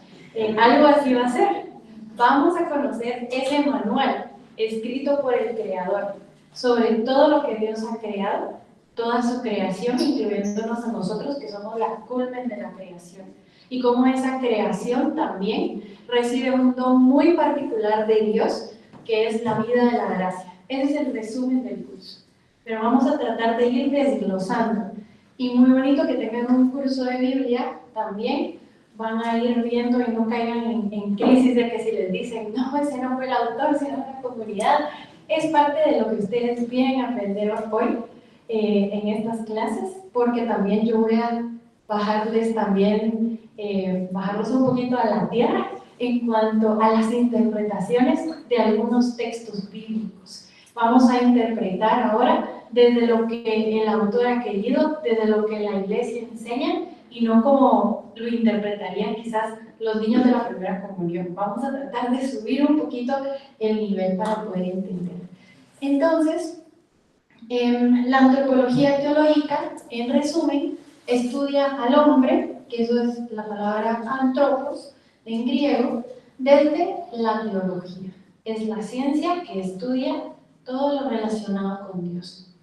Algo así va a ser. Vamos a conocer ese manual escrito por el Creador sobre todo lo que Dios ha creado, toda su creación, incluyéndonos a nosotros que somos la culmen de la creación. Y cómo esa creación también recibe un don muy particular de Dios, que es la vida de la gracia. Ese es el resumen del curso. Pero vamos a tratar de ir desglosando. Y muy bonito que tengan un curso de Biblia también. Van a ir viendo y no caigan en crisis de que si les dicen, no, ese no fue el autor, sino la comunidad. Es parte de lo que ustedes vienen a aprender hoy en estas clases, porque también yo voy a bajarles también, bajarlos un poquito a la tierra en cuanto a las interpretaciones de algunos textos bíblicos. Vamos a interpretar ahora desde lo que el autor ha querido, desde lo que la iglesia enseña y no como lo interpretarían quizás los niños de la primera comunión. Vamos a tratar de subir un poquito el nivel para poder entender. Entonces, la antropología teológica, en resumen, estudia al hombre, que eso es la palabra antropos en griego, desde la teología. Es la ciencia que estudia todo lo relacionado con Dios.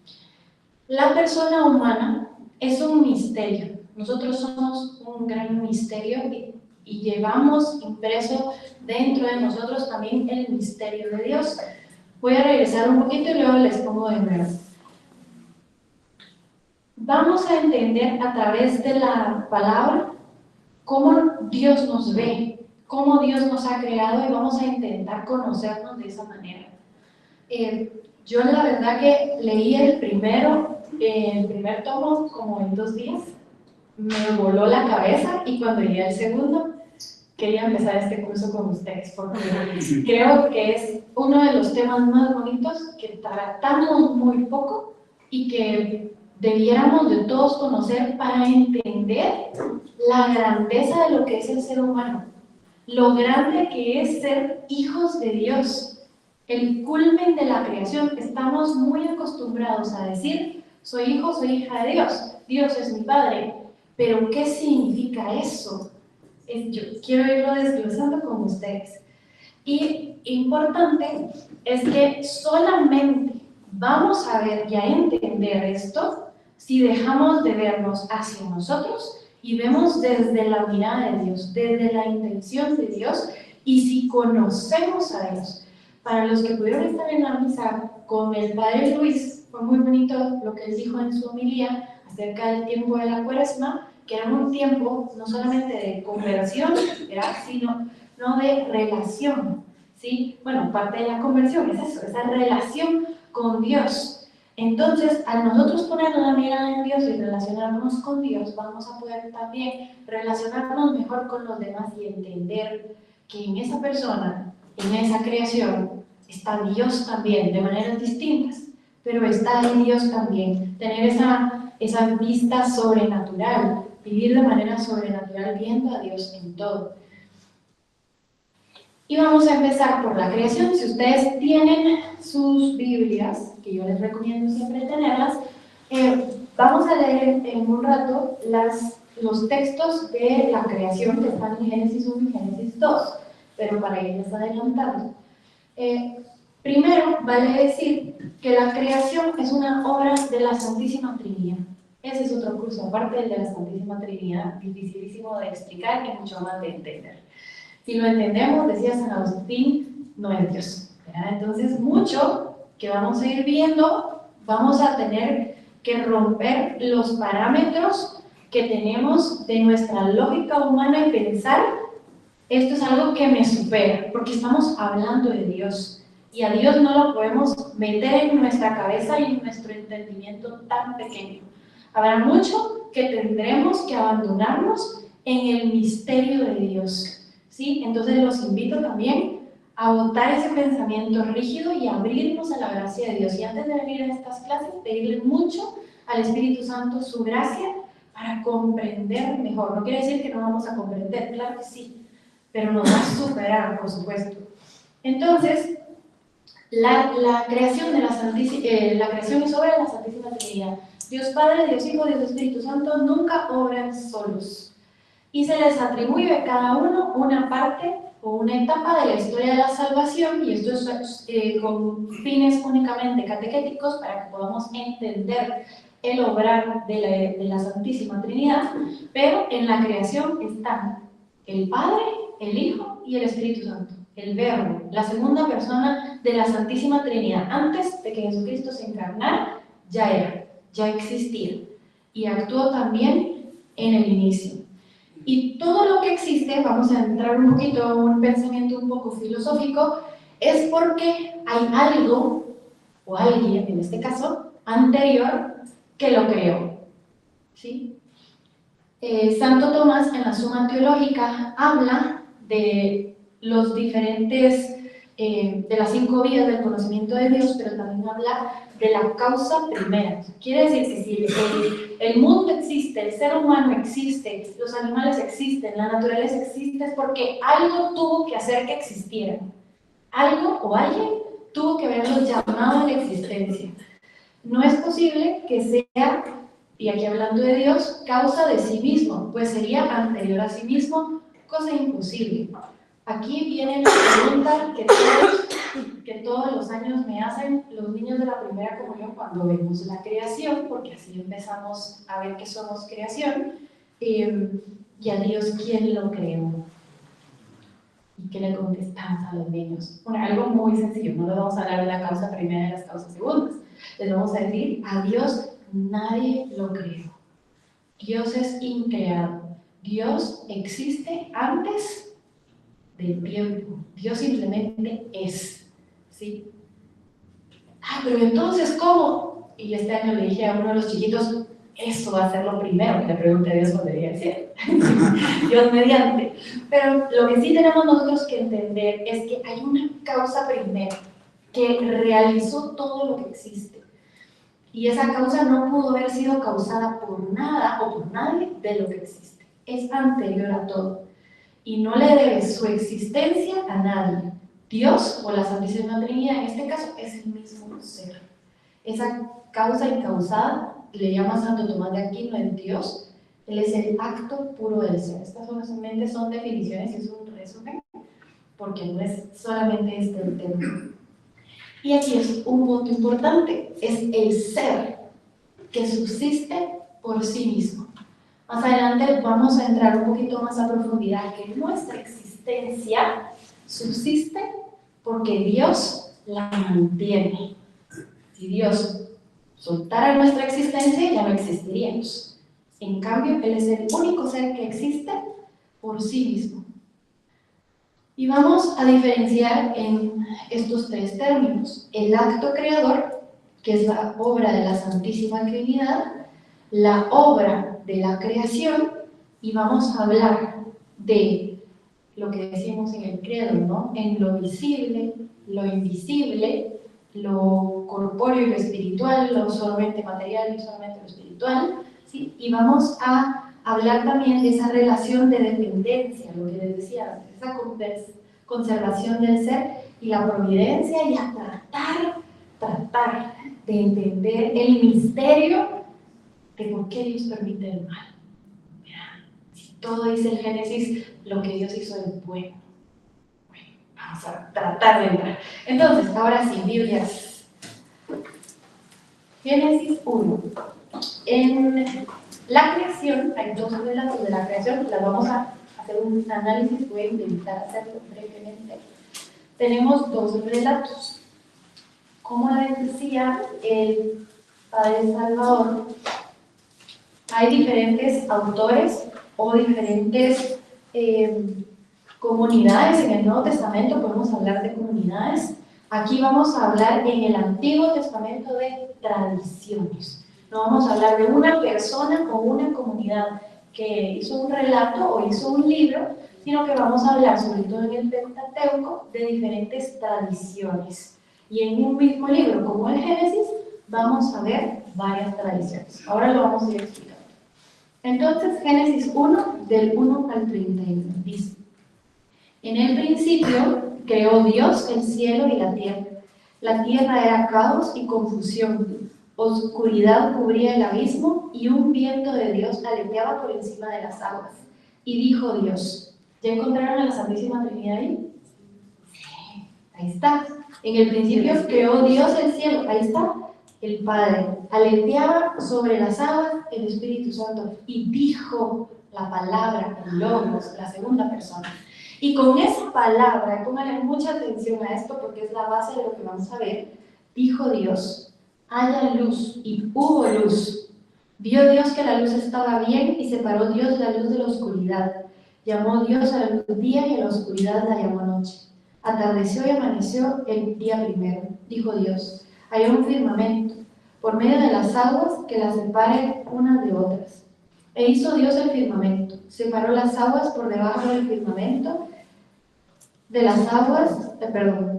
La persona humana es un misterio. Nosotros somos un gran misterio y llevamos impreso dentro de nosotros también el misterio de Dios. Voy a regresar un poquito y luego les pongo de nuevo. Vamos a entender a través de la palabra cómo Dios nos ve, cómo Dios nos ha creado y vamos a intentar conocernos de esa manera. Yo la verdad que leí el primer tomo como en 2 días, me voló la cabeza y cuando llegué al segundo quería empezar este curso con ustedes porque creo que es uno de los temas más bonitos que tratamos muy poco y que debiéramos de todos conocer para entender la grandeza de lo que es el ser humano. lo grande que es ser hijos de Dios, el culmen de la creación. Estamos muy acostumbrados a decir, soy hijo, soy hija de Dios, Dios es mi Padre, pero ¿qué significa eso? Yo quiero irlo desglosando con ustedes. Y importante es que solamente vamos a ver y a entender esto si dejamos de vernos hacia nosotros y vemos desde la mirada de Dios, desde la intención de Dios, y si conocemos a Dios. Para los que pudieron estar en la misa con el Padre Luis, fue muy bonito lo que él dijo en su homilía acerca del tiempo de la Cuaresma, que era un tiempo no solamente de conversión, sino de relación, ¿sí? Bueno, parte de la conversión es eso, esa relación con Dios. Entonces, al nosotros poner la mirada en Dios y relacionarnos con Dios, vamos a poder también relacionarnos mejor con los demás y entender que en esa persona, en esa creación, está Dios también, de maneras distintas, pero está en Dios también. Tener esa vista sobrenatural, vivir de manera sobrenatural viendo a Dios en todo. Y vamos a empezar por la creación. Si ustedes tienen sus Biblias, que yo les recomiendo siempre tenerlas, vamos a leer en un rato los textos de la creación que están en Génesis 1 y Génesis 2, pero para irles adelantando. Primero, vale decir que la creación es una obra de la Santísima Trinidad. Ese es otro curso, aparte del de la Santísima Trinidad, dificilísimo de explicar y mucho más de entender. Si lo entendemos, decía San Agustín, no es Dios, ¿verdad? Entonces, mucho que vamos a ir viendo, vamos a tener que romper los parámetros que tenemos de nuestra lógica humana y pensar, esto es algo que me supera, porque estamos hablando de Dios, y a Dios no lo podemos meter en nuestra cabeza y en nuestro entendimiento tan pequeño. Habrá mucho que tendremos que abandonarnos en el misterio de Dios. ¿Sí? Entonces los invito también a botar ese pensamiento rígido y abrirnos a la gracia de Dios. Y antes de venir a estas clases, pedirle mucho al Espíritu Santo su gracia para comprender mejor. No quiere decir que no vamos a comprender, claro que sí, pero nos va a superar, por supuesto. Entonces, la creación de la creación es obra de la Santísima Trinidad. Dios Padre, Dios Hijo, Dios Espíritu Santo nunca obran solos. Y se les atribuye a cada uno una parte o una etapa de la historia de la salvación, y esto es con fines únicamente catequéticos para que podamos entender el obrar de la Santísima Trinidad, pero en la creación están el Padre, el Hijo y el Espíritu Santo, el Verbo, la segunda persona de la Santísima Trinidad. Antes de que Jesucristo se encarnara, ya existía, y actuó también en el inicio. Y todo lo que existe, vamos a entrar un poquito a un pensamiento un poco filosófico, es porque hay algo, o alguien en este caso, anterior, que lo creó. ¿Sí? Santo Tomás en la Suma Teológica habla de los diferentes, de las 5 vías del conocimiento de Dios, pero también habla de la causa primera. Quiere decir que si el mundo existe, el ser humano existe, los animales existen, la naturaleza existe, es porque algo tuvo que hacer que existiera. Algo o alguien tuvo que haberlos llamado a la existencia. No es posible que sea, y aquí hablando de Dios, causa de sí mismo, pues sería anterior a sí mismo, cosa imposible. Aquí viene la pregunta que todos los años me hacen los niños de la primera comunión cuando vemos la creación, porque así empezamos a ver que somos creación, y a Dios, ¿quién lo creó? ¿Y qué le contestamos a los niños? Bueno, algo muy sencillo, no les vamos a hablar de la causa primera y las causas segundas, les vamos a decir, a Dios nadie lo creó. Dios es increado. Dios existe antes del tiempo. Dios simplemente es. ¿Sí? Ah, pero entonces, ¿cómo? Y este año le dije a uno de los chiquitos, eso va a ser lo primero que le pregunte a Dios cuando llegue al cielo. Dios mediante. Pero lo que sí tenemos nosotros que entender es que hay una causa primera que realizó todo lo que existe. Y esa causa no pudo haber sido causada por nada o por nadie de lo que existe. Es anterior a todo. y no le debe su existencia a nadie. Dios, o la Santísima Trinidad en este caso, es el mismo ser. Esa causa incausada, le llama Santo Tomás de Aquino, el Dios, él es el acto puro del ser. Estas solamente son definiciones, es un resumen, porque no es solamente este el tema. Y aquí es un punto importante, es el ser que subsiste por sí mismo. Más adelante vamos a entrar un poquito más a profundidad, que nuestra existencia subsiste porque Dios la mantiene. Si Dios soltara nuestra existencia, ya no existiríamos. En cambio, Él es el único ser que existe por sí mismo. Y vamos a diferenciar en estos tres términos: el acto creador, que es la obra de la Santísima Trinidad, la obra de la creación, y vamos a hablar de lo que decimos en el credo, ¿no? En lo visible, lo invisible, lo corpóreo y lo espiritual, lo solamente material y solamente lo espiritual, ¿sí? Y vamos a hablar también de esa relación de dependencia, lo que les decía antes, esa conservación del ser y la providencia, y a tratar de entender el misterio de por qué Dios permite el mal. Mira, si todo dice el Génesis, lo que Dios hizo es bueno. Bueno, vamos a tratar de entrar. Entonces, ahora sí, Biblias. Génesis 1. En la creación, hay dos relatos de la creación, las vamos a hacer un análisis, voy a intentar hacerlo brevemente. Tenemos dos relatos. Como les decía el Padre Salvador, hay diferentes autores o diferentes comunidades en el Nuevo Testamento, podemos hablar de comunidades. Aquí vamos a hablar en el Antiguo Testamento de tradiciones. No vamos a hablar de una persona o una comunidad que hizo un relato o hizo un libro, sino que vamos a hablar, sobre todo en el Pentateuco, de diferentes tradiciones. Y en un mismo libro, como el Génesis, vamos a ver varias tradiciones. Ahora lo vamos a ir explicando. Entonces, Génesis 1, del 1 al 31, dice: en el principio creó Dios el cielo y la tierra. La tierra era caos y confusión. Oscuridad cubría el abismo y un viento de Dios aleteaba por encima de las aguas. Y dijo Dios. ¿Ya encontraron a la Santísima Trinidad ahí? Sí, ahí está. En el principio creó Dios el cielo. Ahí está. El Padre. Aleteaba sobre las aguas el Espíritu Santo. Y dijo la palabra, el Logos, la segunda persona. Y con esa palabra, pónganle mucha atención a esto porque es la base de lo que vamos a ver, dijo Dios: haya luz, y hubo luz. Vio Dios que la luz estaba bien, y separó Dios la luz de la oscuridad. Llamó Dios a la luz día, y a la oscuridad la llamó noche. Atardeció y amaneció el día primero. Dijo Dios: haya un firmamento por medio de las aguas que las separen unas de otras. E hizo Dios el firmamento, separó las aguas por debajo del firmamento de las aguas,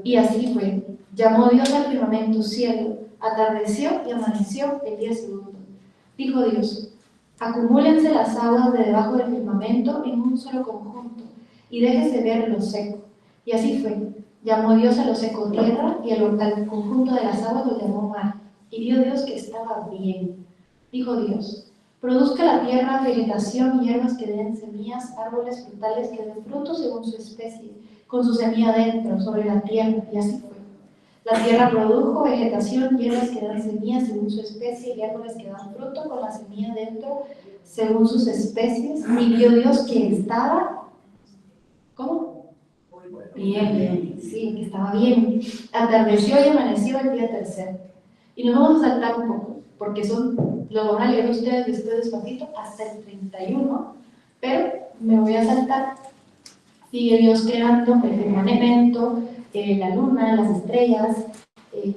y así fue. Llamó Dios al firmamento cielo. Atardeció y amaneció el día segundo. Dijo Dios: acumúlense las aguas de debajo del firmamento en un solo conjunto, y déjese ver lo seco. Y así fue. Llamó Dios a lo seco tierra, y al conjunto de las aguas lo llamó mar. Y vio Dios que estaba bien. Dijo Dios: produzca la tierra vegetación, hierbas que den semillas, árboles frutales que den frutos según su especie, con su semilla dentro, sobre la tierra. Y así fue. La tierra produjo vegetación, hierbas que dan semillas según su especie, y árboles que dan fruto con la semilla dentro, según sus especies. Y vio Dios que estaba... ¿Cómo? Bien, sí, que estaba bien. Atardeció y amaneció el día tercero. Y nos vamos a saltar un poco, porque lo van a leer ustedes después despacito, hasta el 31, pero me voy a saltar. Sigue Dios creando el firmamento, la luna, las estrellas,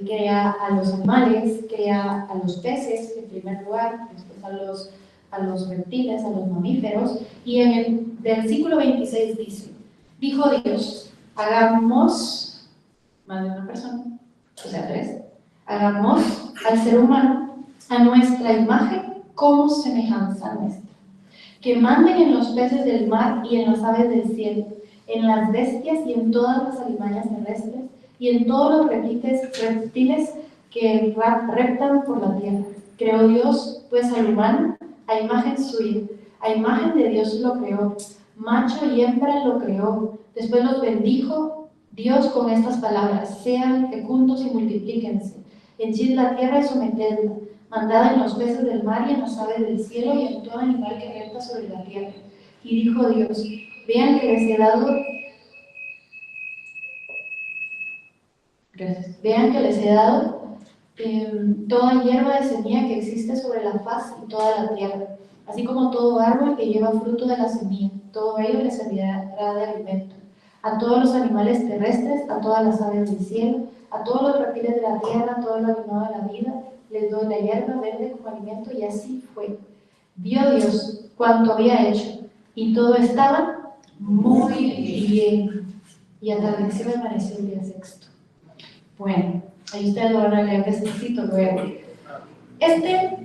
crea a los animales, crea a los peces en primer lugar, después a los reptiles, a los mamíferos, y en el versículo 26 dice: dijo Dios: hagamos, más de una persona, o sea 3, hagamos al ser humano a nuestra imagen como semejanza nuestra, que manden en los peces del mar y en las aves del cielo, en las bestias y en todas las alimañas terrestres, y en todos los reptiles que reptan por la tierra. Creó Dios, pues, al humano a imagen suya, a imagen de Dios lo creó, macho y hembra lo creó. Después los bendijo Dios con estas palabras: sean fecundos y multiplíquense, henchid la tierra y sometedla, mandad en los peces del mar y en las aves del cielo y en todo animal que repta sobre la tierra. Y dijo Dios: vean que les he dado toda hierba de semilla que existe sobre la faz y toda la tierra, así como todo árbol que lleva fruto de la semilla, todo ello les servirá de alimento. A todos los animales terrestres, a todas las aves del cielo, a todos los reptiles de la tierra, a todo lo animado de la vida, les doy la hierba verde como alimento. Y así fue. Vio Dios cuanto había hecho, y todo estaba muy bien. Y atardeció y amaneció el día sexto. Bueno, ahí ustedes lo van a leer despacito luego. Este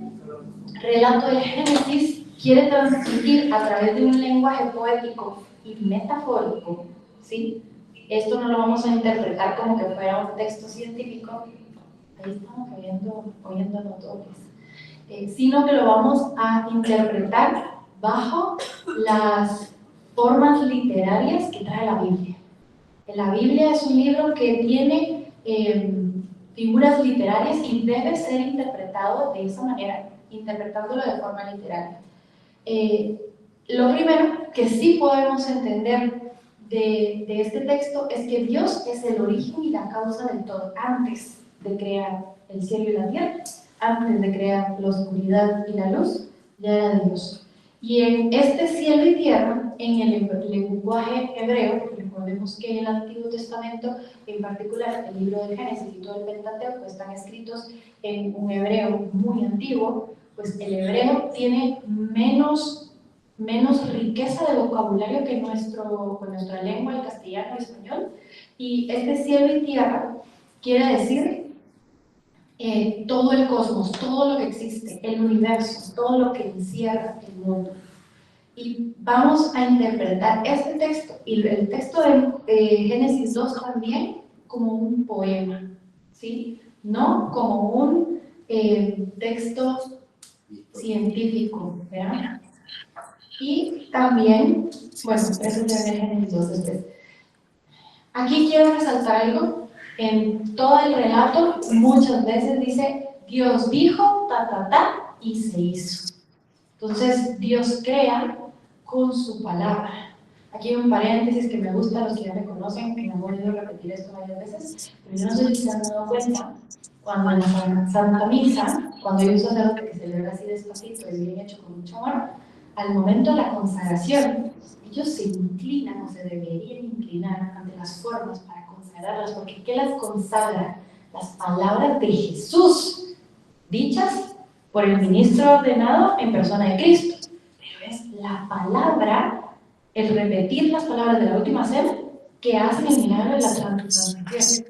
relato de Génesis quiere transmitir a través de un lenguaje poético y metafórico, ¿sí? Esto no lo vamos a interpretar como que fuera un texto científico, ahí estamos oyendo motores, sino que lo vamos a interpretar bajo las formas literarias que trae la Biblia. La Biblia es un libro que tiene figuras literarias y debe ser interpretado de esa manera, interpretándolo de forma literaria. Lo primero que sí podemos entender de este texto es que Dios es el origen y la causa del todo. Antes de crear el cielo y la tierra, antes de crear la oscuridad y la luz, ya era Dios. Y en este cielo y tierra, en el lenguaje hebreo, porque recordemos que en el Antiguo Testamento, en particular el libro de Génesis y todo el Pentateuco están escritos en un hebreo muy antiguo, pues el hebreo tiene menos riqueza de vocabulario que con nuestra lengua, el castellano y el español. Y este cielo y tierra quiere decir todo el cosmos, todo lo que existe, el universo, todo lo que encierra el mundo. Y vamos a interpretar este texto y el texto de Génesis 2 también como un poema, ¿sí? No como un texto científico, ¿verdad? Y también, bueno, eso es de Génesis 2 después. Aquí quiero resaltar algo. En todo el relato muchas veces dice Dios dijo, y se hizo. Entonces Dios crea con su palabra. Aquí hay un paréntesis que me gusta, los que ya me conocen, que me han oído repetir esto varias veces, pero yo no sé si se han dado cuenta, cuando en la Santa Misa, cuando hay un sacerdote que celebra así despacito y bien hecho con mucho amor, al momento de la consagración, ellos se inclinan o se deberían inclinar ante las formas para consagrarlas, porque ¿qué las consagra? Las palabras de Jesús, dichas por el ministro ordenado en persona de Cristo. Pero es la palabra, el repetir las palabras de la última cena, que hacen el milagro de la transfiguración.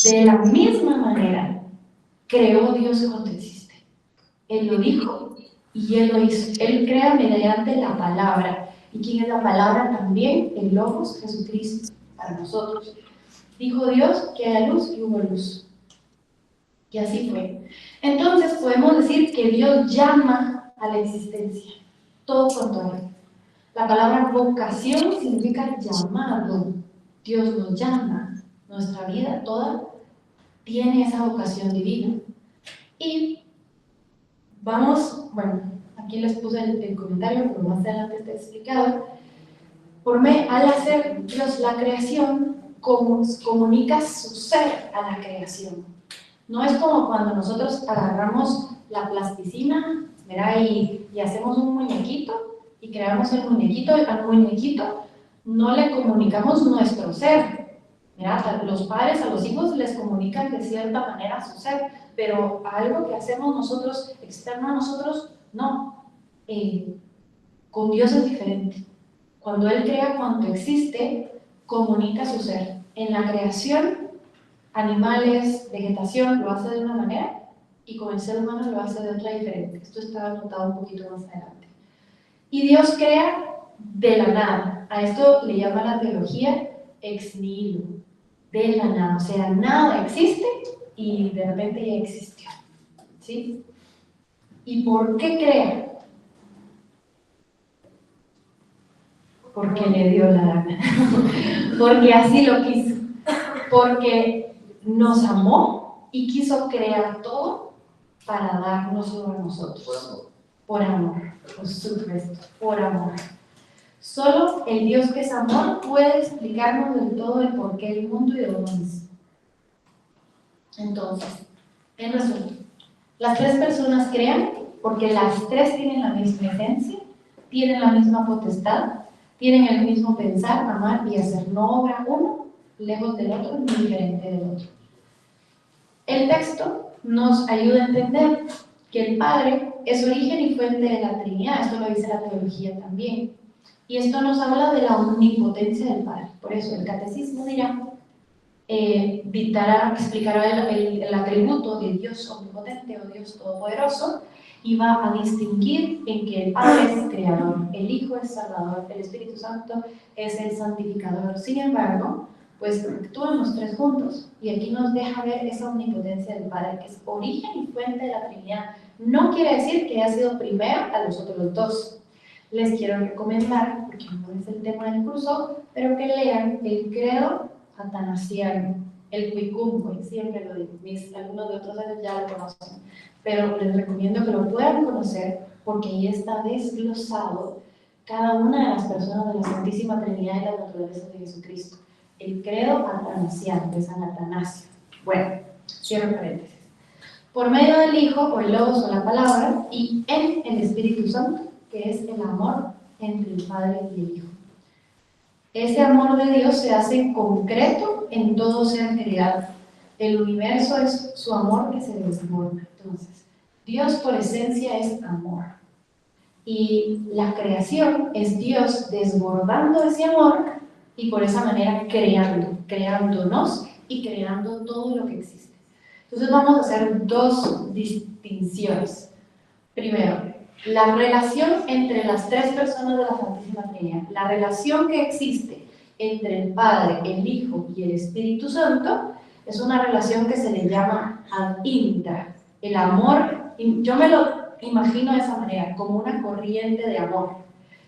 De la misma manera, creó Dios cuando existe. Él lo dijo y Él lo hizo. Él crea mediante la palabra. ¿Y quién es la palabra? También el Logos, Jesucristo, para nosotros. Dijo Dios que haya luz y hubo luz. Y así fue. Entonces podemos decir que Dios llama a la existencia. Todo cuanto hay. La palabra vocación significa llamado. Dios nos llama. Nuestra vida toda tiene esa vocación divina. Y vamos, bueno, aquí les puse el comentario, pero más adelante está explicado. Al hacer Dios la creación, comunica su ser a la creación. No es como cuando nosotros agarramos la plasticina, ¿verdad? Y hacemos un muñequito y creamos el muñequito. Al muñequito no le comunicamos nuestro ser. ¿Verdad? Los padres a los hijos les comunican de cierta manera su ser, pero algo que hacemos nosotros, externo a nosotros, no. Con Dios es diferente. Cuando Él crea cuanto existe, comunica su ser. En la creación, animales, vegetación, lo hace de una manera y con el ser humano lo hace de otra diferente. Esto está anotado un poquito más adelante. Y Dios crea de la nada. A esto le llama la teología ex nihilo, de la nada. O sea, nada existe y de repente ya existió. ¿Sí? ¿Y por qué crea? Porque le dio la gana. Porque así lo quiso. Porque nos amó y quiso crear todo para darnoslo a nosotros. Por amor. Por supuesto, por amor. Solo el Dios que es amor puede explicarnos del todo el porqué del mundo y del mundo mismo. Entonces, en resumen, las tres personas crean porque las tres tienen la misma esencia, tienen la misma potestad, tienen el mismo pensar, amar y hacer. No obra uno lejos del otro ni diferente del otro. El texto nos ayuda a entender que el Padre es origen y fuente de la Trinidad. Esto lo dice la teología también. Y esto nos habla de la omnipotencia del Padre. Por eso el catecismo dirá, explicará el atributo de Dios omnipotente o Dios todopoderoso y va a distinguir en que el Padre es creador, el Hijo es salvador, el Espíritu Santo es el santificador. Sin embargo, pues actúan los tres juntos y aquí nos deja ver esa omnipotencia del Padre, que es origen y fuente de la Trinidad. No quiere decir que haya sido primero a los otros dos. Les quiero recomendar, porque no es el tema del curso, pero que lean el credo atanasiano, el cuicumbo, y siempre lo digo, mis alumnos de otros años ya lo conocen, pero les recomiendo que lo puedan conocer porque ahí está desglosado cada una de las personas de la Santísima Trinidad y las naturalezas de Jesucristo. El credo atanasiano de San Atanasio. Bueno, cierro paréntesis. Por medio del Hijo, o el Logos o la Palabra, y en el Espíritu Santo, que es el amor entre el Padre y el Hijo. Ese amor de Dios se hace concreto en todo ser creado. El universo es su amor que se desborda. Entonces, Dios por esencia es amor. Y la creación es Dios desbordando ese amor y por esa manera creándonos y creando todo lo que existe. Entonces vamos a hacer dos distinciones. Primero, la relación entre las tres personas de la Santísima Trinidad, la relación que existe entre el Padre, el Hijo y el Espíritu Santo, es una relación que se le llama ad intra. El amor, yo me lo imagino de esa manera, como una corriente de amor.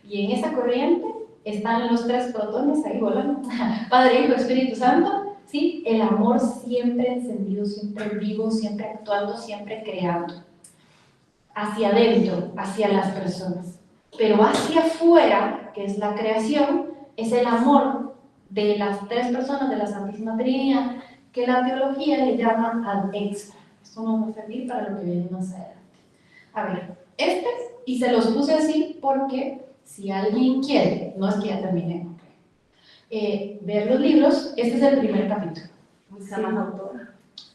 Y en esa corriente están los tres protones ahí volando, Padre, Hijo, Espíritu Santo, ¿sí? El amor siempre encendido, siempre vivo, siempre actuando, siempre creando. Hacia adentro, hacia las personas. Pero hacia afuera, que es la creación, es el amor de las tres personas de la Santísima Trinidad, que la teología le llama ad extra. Esto nos va a servir para lo que viene más adelante. A ver, y se los puse así porque si alguien quiere, no es que ya terminé, ver los libros, este es el primer capítulo.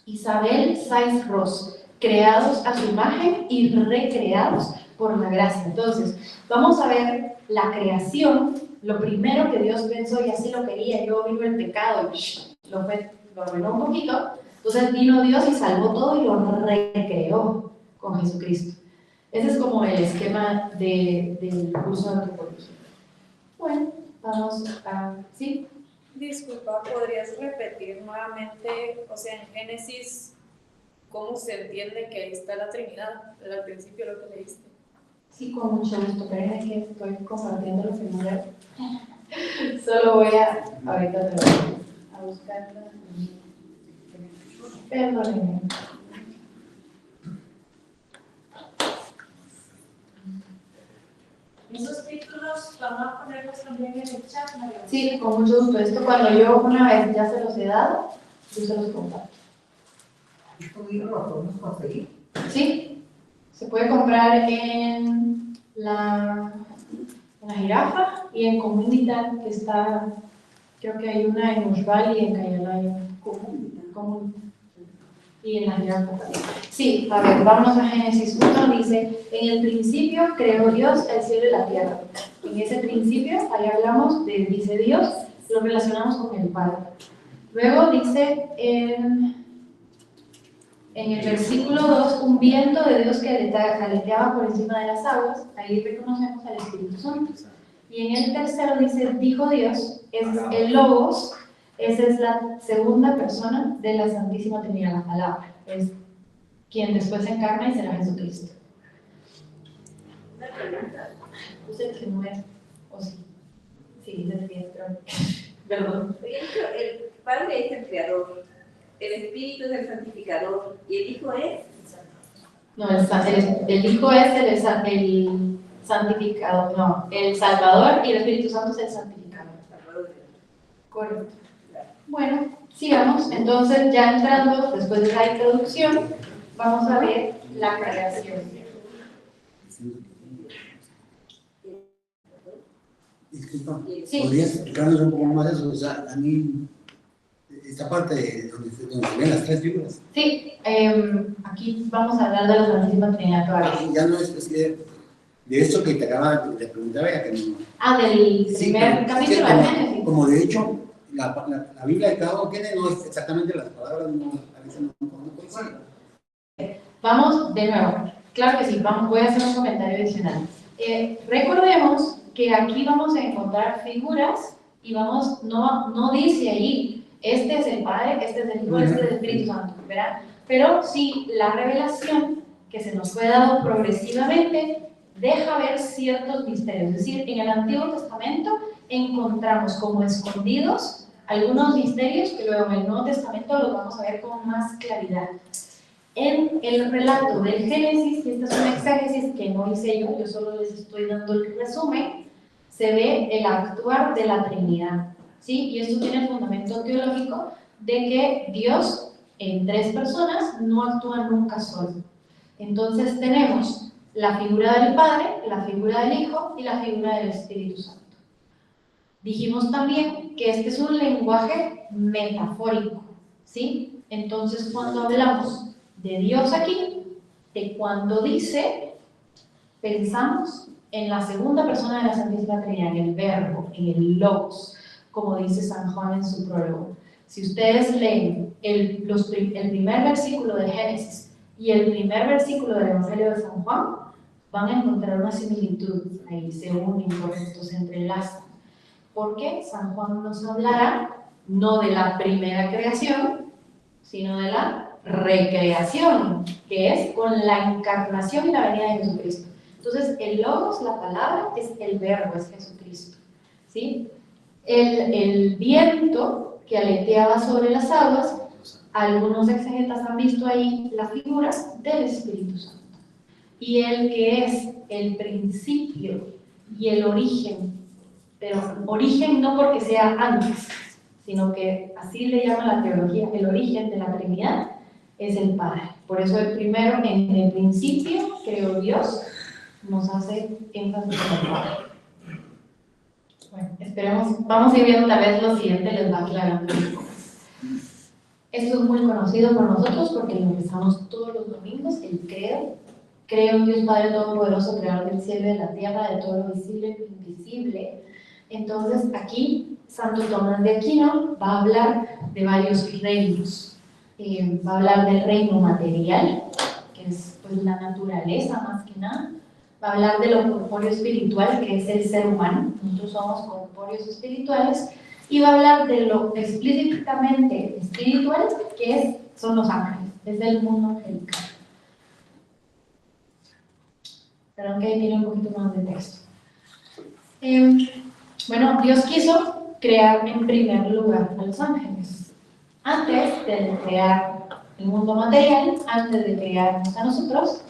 Isabel Sáiz Ross. Creados a su imagen y recreados por la gracia. Entonces, vamos a ver la creación, lo primero que Dios pensó y así lo quería. Yo vino el pecado y lo arruinó un poquito. Entonces vino Dios y salvó todo y lo recreó con Jesucristo. Ese es como el esquema del curso de antropología. Bueno, vamos a... ¿Sí? Disculpa, ¿podrías repetir nuevamente, o sea, en Génesis, cómo se entiende que ahí está la Trinidad, al principio lo que leíste? Sí, con mucho gusto, pero es que estoy compartiendo lo que no leo. Solo voy ahorita te voy a buscarla. Perdónenme. Esos títulos vamos a ponerlos también en el chat, María. Sí, con mucho gusto. Esto cuando yo una vez ya se los he dado, yo se los comparto. ¿Estos libros los podemos conseguir? Sí, se puede comprar en la Jirafa y en Comunidad, que está, creo que hay una en Uxbal y en Cayalaya. Comunidad. Y en la Jirafa también. Sí, a ver, vamos a Génesis 1, dice, en el principio creó Dios el cielo y la tierra. En ese principio, ahí hablamos de, dice Dios, lo relacionamos con el Padre. Luego dice en En el versículo 2, un viento de Dios que aleteaba por encima de las aguas, ahí reconocemos al Espíritu Santo. Y en el tercero dice, dijo Dios, es el Logos, esa es la segunda persona de la Santísima Trinidad, la palabra, es quien después se encarna y será Jesucristo. Una pregunta. ¿Usted que no es? ¿O sí? Sí, dice que es, pero... Perdón. El Padre es el Creador, el Espíritu es el Santificador y el Hijo es... No, el Hijo es el santificador, no, el Salvador y el Espíritu Santo es el santificador. Correcto. Bueno, sigamos. Entonces, ya entrando, después de la introducción, vamos a ver la creación. Disculpa, Sí. ¿podrías explicarnos un poco más eso? O sea, a mí, esta parte de donde se ven las tres figuras. Sí, aquí vamos a hablar de la Santísima Trinidad todavía. Ya no es de esto que te acaba de preguntar, ya que no. Ah, del Sí, primer pero capítulo es de que Génesis. como de hecho, la Biblia de cada uno tiene, no es exactamente las palabras, no, a veces no coinciden. Vamos de nuevo. Claro que sí, voy a hacer un comentario adicional. Recordemos que aquí vamos a encontrar figuras y no dice ahí, este es el Padre, este es el Hijo, este es el Espíritu Santo, ¿verdad? Pero sí, la revelación que se nos fue dado progresivamente deja ver ciertos misterios. Es decir, en el Antiguo Testamento encontramos como escondidos algunos misterios que luego en el Nuevo Testamento los vamos a ver con más claridad. En el relato del Génesis, y esta es una exégesis que no hice yo solo les estoy dando el resumen, se ve el actuar de la Trinidad, ¿sí? Y esto tiene el fundamento teológico de que Dios en tres personas no actúa nunca solo. Entonces tenemos la figura del Padre, la figura del Hijo y la figura del Espíritu Santo. Dijimos también que este es un lenguaje metafórico, ¿sí? Entonces cuando hablamos de Dios aquí, de cuando dice, pensamos en la segunda persona de la Santísima Trinidad, en el Verbo, en el Logos, como dice San Juan en su prólogo. Si ustedes leen el primer versículo de Génesis y el primer versículo del Evangelio de San Juan, van a encontrar una similitud, ahí se unen, correctos, se entrelazan. Porque San Juan nos hablará no de la primera creación, sino de la recreación, que es con la encarnación y la venida de Jesucristo. Entonces, el Logos, la palabra, es el Verbo, es Jesucristo, ¿sí? El viento que aleteaba sobre las aguas, algunos exegetas han visto ahí las figuras del Espíritu Santo. Y el que es el principio y el origen, pero origen no porque sea antes, sino que así le llama la teología, el origen de la Trinidad es el Padre. Por eso el primero, en el principio, creó Dios, nos hace énfasis en el Padre. Bueno, esperemos, vamos a ir viendo tal vez lo siguiente, les va aclarando un poco. Esto es muy conocido por nosotros porque lo empezamos todos los domingos, el credo. Creo en Dios Padre Todopoderoso, creador del cielo y de la tierra, de todo lo visible e invisible. Entonces, aquí, Santo Tomás de Aquino va a hablar de varios reinos. Va a hablar del reino material, que es pues, la naturaleza más que nada. Va a hablar de lo corpóreo espiritual, que es el ser humano. Nosotros somos corpóreos espirituales. Y va a hablar de lo explícitamente espiritual, que son los ángeles, es el mundo angelical. Perdón que ahí tiene un poquito más de texto. Bueno, Dios quiso crear en primer lugar a los ángeles. Antes de crear el mundo material, antes de crearnos a nosotros,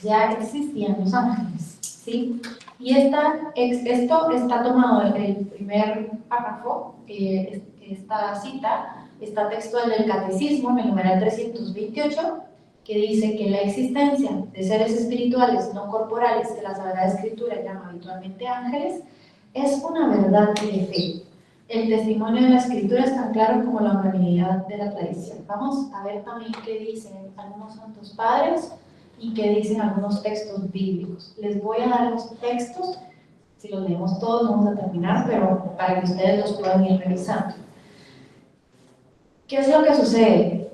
ya existían los ángeles, ¿sí? Y esto está tomado del primer párrafo, esta cita, está textual del Catecismo, en el numeral 328, que dice que la existencia de seres espirituales no corporales que la Sagrada Escritura llama habitualmente ángeles, es una verdad de fe. El testimonio de la Escritura es tan claro como la unanimidad de la tradición. Vamos a ver también qué dicen algunos santos padres y qué dicen algunos textos bíblicos. Les voy a dar los textos, si los leemos todos vamos a terminar, pero para que ustedes los puedan ir revisando. ¿Qué es lo que sucede?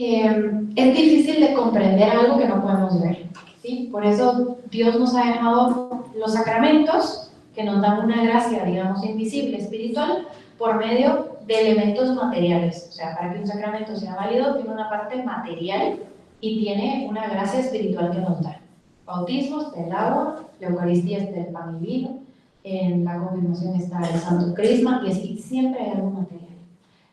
es difícil de comprender algo que no podemos ver, ¿sí? Por eso Dios nos ha dejado los sacramentos, que nos dan una gracia, digamos, invisible, espiritual, por medio de elementos materiales. O sea, para que un sacramento sea válido, tiene una parte material y tiene una gracia espiritual que nos da. Bautismo está el agua, la Eucaristía está el pan y vino, en la confirmación está el Santo Crisma, y así siempre hay algo material.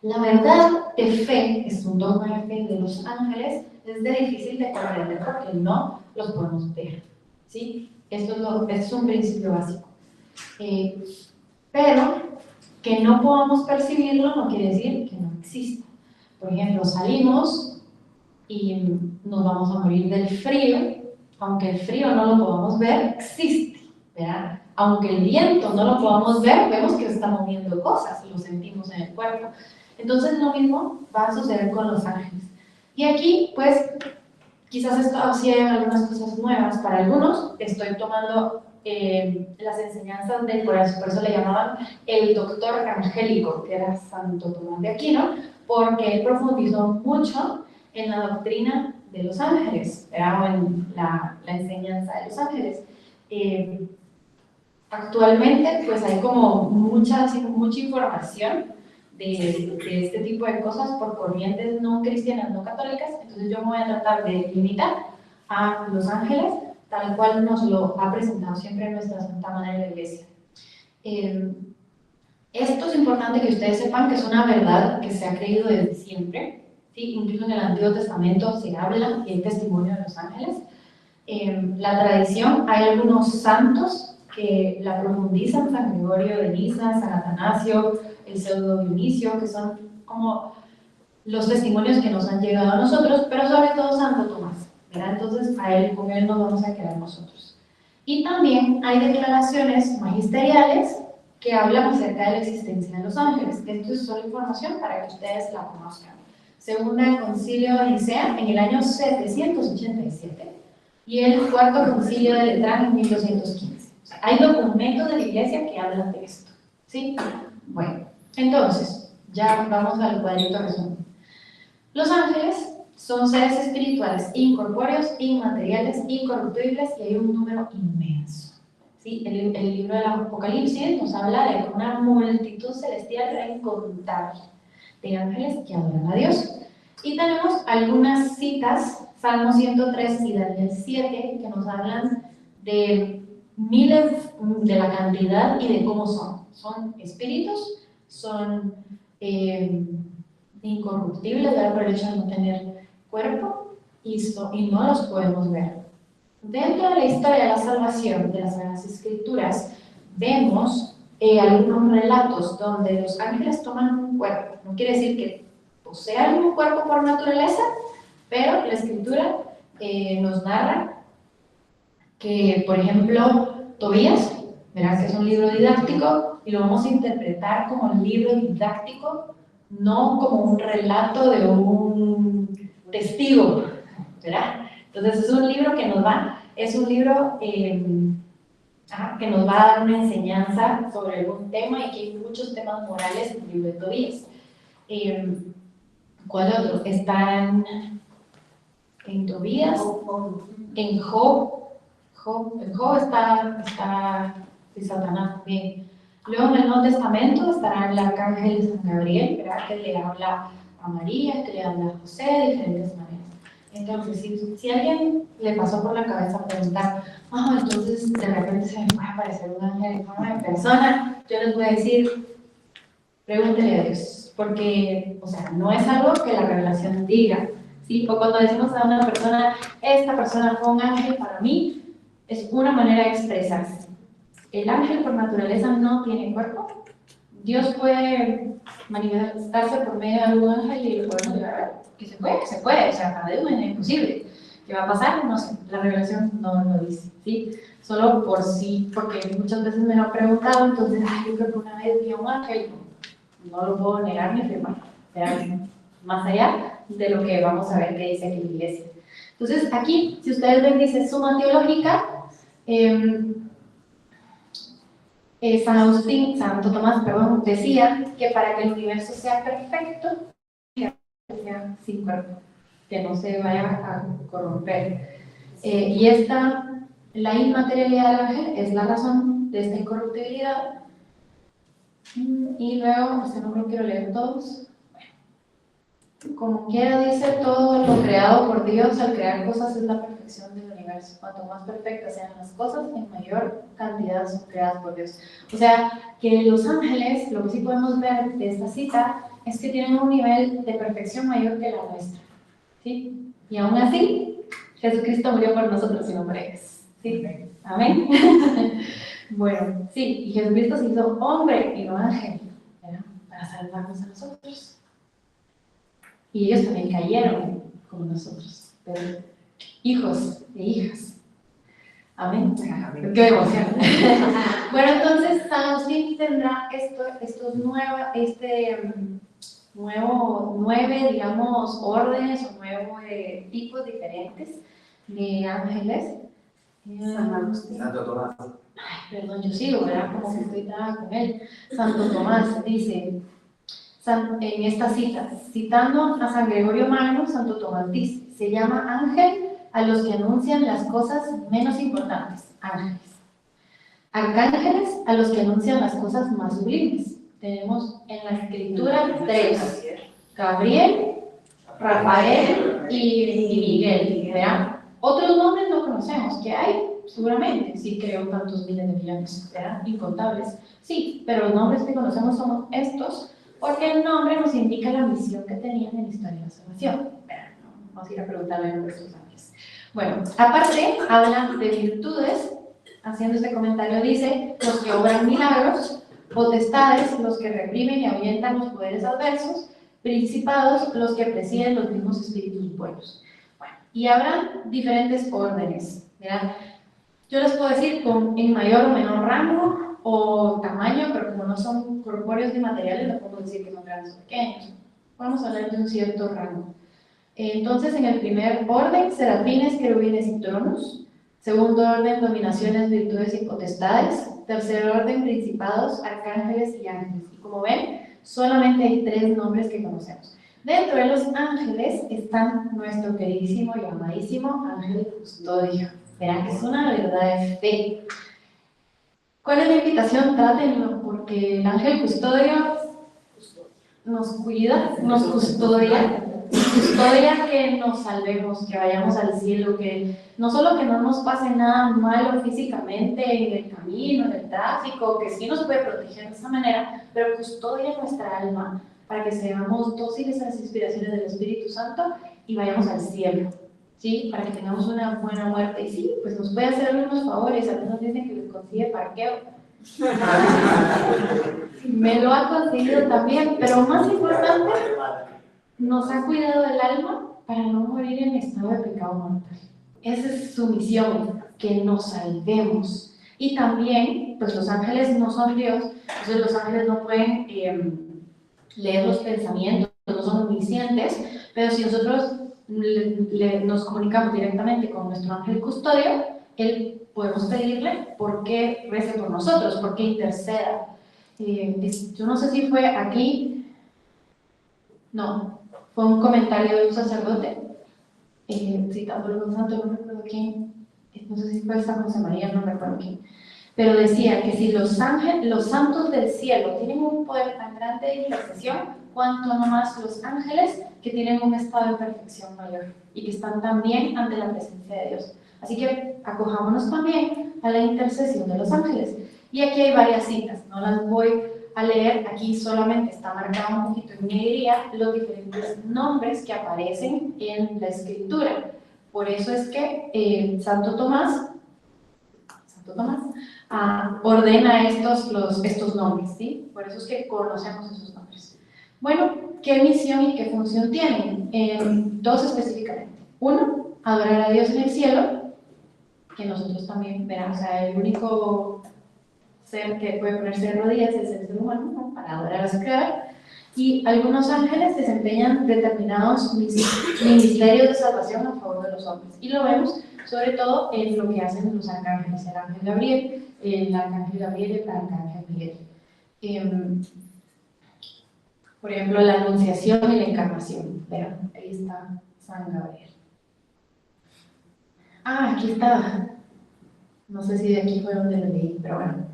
La verdad de fe, es un dogma de fe de los ángeles, es de difícil de comprender porque no los podemos ver, ¿sí? Esto es un principio básico. Pero que no podamos percibirlo no quiere decir que no exista. Por ejemplo, salimos y nos vamos a morir del frío, aunque el frío no lo podamos ver, existe, ¿verdad? Aunque el viento no lo podamos ver, vemos que está moviendo cosas, lo sentimos en el cuerpo. Entonces lo mismo va a suceder con los ángeles. Y aquí, pues, quizás esto sí hay algunas cosas nuevas para algunos. Estoy tomando las enseñanzas de, por eso le llamaban el doctor angélico, que era Santo Tomás de Aquino, porque él profundizó mucho en la doctrina de los ángeles, o en la enseñanza de los ángeles. Actualmente, pues hay como mucha información de este tipo de cosas por corrientes no cristianas, no católicas, entonces yo me voy a tratar de limitar a los ángeles tal cual nos lo ha presentado siempre nuestra Santa Madre de la Iglesia. Esto es importante que ustedes sepan que es una verdad que se ha creído desde siempre, ¿sí? Incluso en el Antiguo Testamento se habla y hay testimonio de los ángeles. La tradición, hay algunos santos que la profundizan, San Gregorio de Niza, San Atanasio, el pseudo Dionisio, que son como los testimonios que nos han llegado a nosotros, pero sobre todo Santo Tomás, ¿verdad? Entonces con él nos vamos a quedar nosotros. Y también hay declaraciones magisteriales que hablan acerca de la existencia de los ángeles. Esto es solo información para que ustedes la conozcan. Segunda Concilio de Nicea en el año 787 y el Cuarto Concilio de Letrán en 1215. O sea, hay documentos de la Iglesia que hablan de esto, ¿sí? Bueno, entonces, ya vamos al cuadrito resumen. Los ángeles son seres espirituales, incorpóreos, inmateriales, incorruptibles, y hay un número inmenso. ¿Sí? El libro del Apocalipsis nos habla de una multitud celestial incontable de ángeles que adoran a Dios. Y tenemos algunas citas, Salmo 103 y Daniel 7, que nos hablan de miles, de la cantidad y de cómo son. Son espíritus, son incorruptibles, ¿verdad? Por el hecho de no tener cuerpo, y no los podemos ver. Dentro de la historia de la salvación de las Sagradas Escrituras, vemos algunos relatos donde los ángeles toman un cuerpo. No quiere decir que posean un cuerpo por naturaleza, pero la Escritura nos narra que, por ejemplo, Tobías, verán que es un libro didáctico, y lo vamos a interpretar como un libro didáctico, no como un relato de un testigo, ¿verdad? Entonces es un libro que nos va, es un libro que nos va a dar una enseñanza sobre algún tema, y que hay muchos temas morales en el libro de Tobías. ¿Cuál otro? Están en Tobías, en Job. En Job está de Satanás también. Luego en el Nuevo Testamento estará el arcángel San Gabriel, ¿verdad? Que le habla a María, que le habla a José de diferentes maneras. Entonces, si a alguien le pasó por la cabeza preguntar, entonces de repente se me puede aparecer un ángel en forma de persona, yo les voy a decir, pregúntele a Dios, porque, o sea, no es algo que la revelación diga, ¿sí? O cuando decimos a una persona, esta persona fue un ángel para mí, es una manera de expresarse. El ángel por naturaleza no tiene cuerpo. Dios puede manifestarse por medio de algún ángel y lo podemos llegar a ver. Que se puede, o sea, para Dios es imposible. ¿Qué va a pasar? No sé, la revelación no lo dice, ¿sí? Solo por sí, porque muchas veces me lo han preguntado, entonces, yo creo que una vez vi a un ángel, no lo puedo negar ni afirmar, más allá de lo que vamos a ver que dice aquí la Iglesia. Entonces, aquí, si ustedes ven, dice Suma Teológica, Santo Tomás, decía que para que el universo sea perfecto, sea sin cuerpo. que no se vaya a corromper. Y la inmaterialidad del ángel es la razón de esta incorruptibilidad. Y luego, no lo quiero leer todos. Como quiera dice, todo lo creado por Dios al crear cosas es la perfección del universo. Cuanto más perfectas sean las cosas, en mayor cantidad son creadas por Dios. O sea, que los ángeles, lo que sí podemos ver de esta cita, es que tienen un nivel de perfección mayor que la nuestra. ¿Sí? Y aún así, Jesucristo murió por nosotros sin hombres. ¿Sí? Amén. Bueno, sí, y Jesucristo se hizo hombre y no ángel, ¿verdad? Para salvarnos a nosotros. Y ellos también cayeron como nosotros, pero hijos e hijas. Amén. Qué emoción. Bueno, entonces San Agustín tendrá nueve, digamos, órdenes o nueve tipos diferentes de ángeles. San Agustín. Santo Tomás. Ay, perdón, yo sigo, ¿verdad? Como que estoy trabajando con él. Santo Tomás dice, en esta cita, citando a San Gregorio Magno, Santo Tomás dice, se llama ángel a los que anuncian las cosas menos importantes, ángeles. Arcángeles a los que anuncian las cosas más sublimes. Tenemos en la escritura tres, Gabriel, Rafael y Miguel, ¿verdad? Otros nombres no conocemos, ¿qué hay? Seguramente, sí creo tantos miles de millones, ¿verdad? Incontables. Sí, pero los nombres que conocemos son estos, porque el nombre nos indica la misión que tenían en la historia de la salvación. Vamos a ir a preguntarle a nuestros ángeles. Bueno, aparte, hablan de virtudes, haciendo este comentario, dice, los que obran milagros, potestades, los que reprimen y ahuyentan los poderes adversos, principados, los que presiden los mismos espíritus buenos. Bueno, y habrá diferentes órdenes, ¿verdad? Yo les puedo decir en mayor o menor rango, o tamaño, pero como no son corpóreos ni materiales, no podemos decir que son grandes o pequeños. Vamos a hablar de un cierto rango. Entonces, en el primer orden, serafines, querubines y tronos. Segundo orden, dominaciones, virtudes y potestades. Tercer orden, principados, arcángeles y ángeles. Y como ven, solamente hay tres nombres que conocemos. Dentro de los ángeles están nuestro queridísimo y amadísimo ángel custodio. Verán que es una verdad de fe. ¿Cuál es la invitación? Trátenlo, porque el ángel custodio nos cuida, nos custodia que nos salvemos, que vayamos al cielo, que no solo que no nos pase nada malo físicamente en el camino, en el tráfico, que sí nos puede proteger de esa manera, pero custodia nuestra alma para que seamos dóciles a las inspiraciones del Espíritu Santo y vayamos al cielo. ¿Sí? Para que tengamos una buena muerte. Y sí, pues nos puede hacer unos favores. Algunos dicen que les consigue parqueo. Me lo ha conseguido también, pero más importante, nos ha cuidado el alma para no morir en estado de pecado mortal. Esa es su misión, que nos salvemos. Y también, pues los ángeles no son Dios, entonces los ángeles no pueden leer los pensamientos, no son omniscientes, pero si nosotros nos comunicamos directamente con nuestro ángel custodio, él podemos pedirle por qué rece por nosotros, por qué interceda. Yo no sé si fue aquí, no, fue un comentario de un sacerdote, citando a un santo, no recuerdo quién, no sé si fue San José María, no recuerdo quién, pero decía que si los santos del cielo tienen un poder tan grande de intercesión, cuanto no más los ángeles que tienen un estado de perfección mayor y que están también ante la presencia de Dios. Así que acojámonos también a la intercesión de los ángeles. Y aquí hay varias citas, no las voy a leer, aquí solamente está marcado un poquito en negrilla los diferentes nombres que aparecen en la escritura. Por eso es que Santo Tomás ordena estos nombres, ¿sí? Por eso es que conocemos esos nombres. Bueno, ¿qué misión y qué función tienen? Dos específicamente. Uno, adorar a Dios en el cielo, que nosotros también verán, o sea, el único ser que puede ponerse de rodillas es el ser humano, ¿no? Para adorar a su creador. Y algunos ángeles desempeñan determinados ministerios de salvación a favor de los hombres. Y lo vemos sobre todo en lo que hacen los arcángeles, el ángel Gabriel, el arcángel Gabriel y el arcángel Miguel. Por ejemplo, la anunciación y la encarnación. Vean, ahí está San Gabriel. Ah, aquí está. No sé si de aquí fue donde lo leí, pero bueno.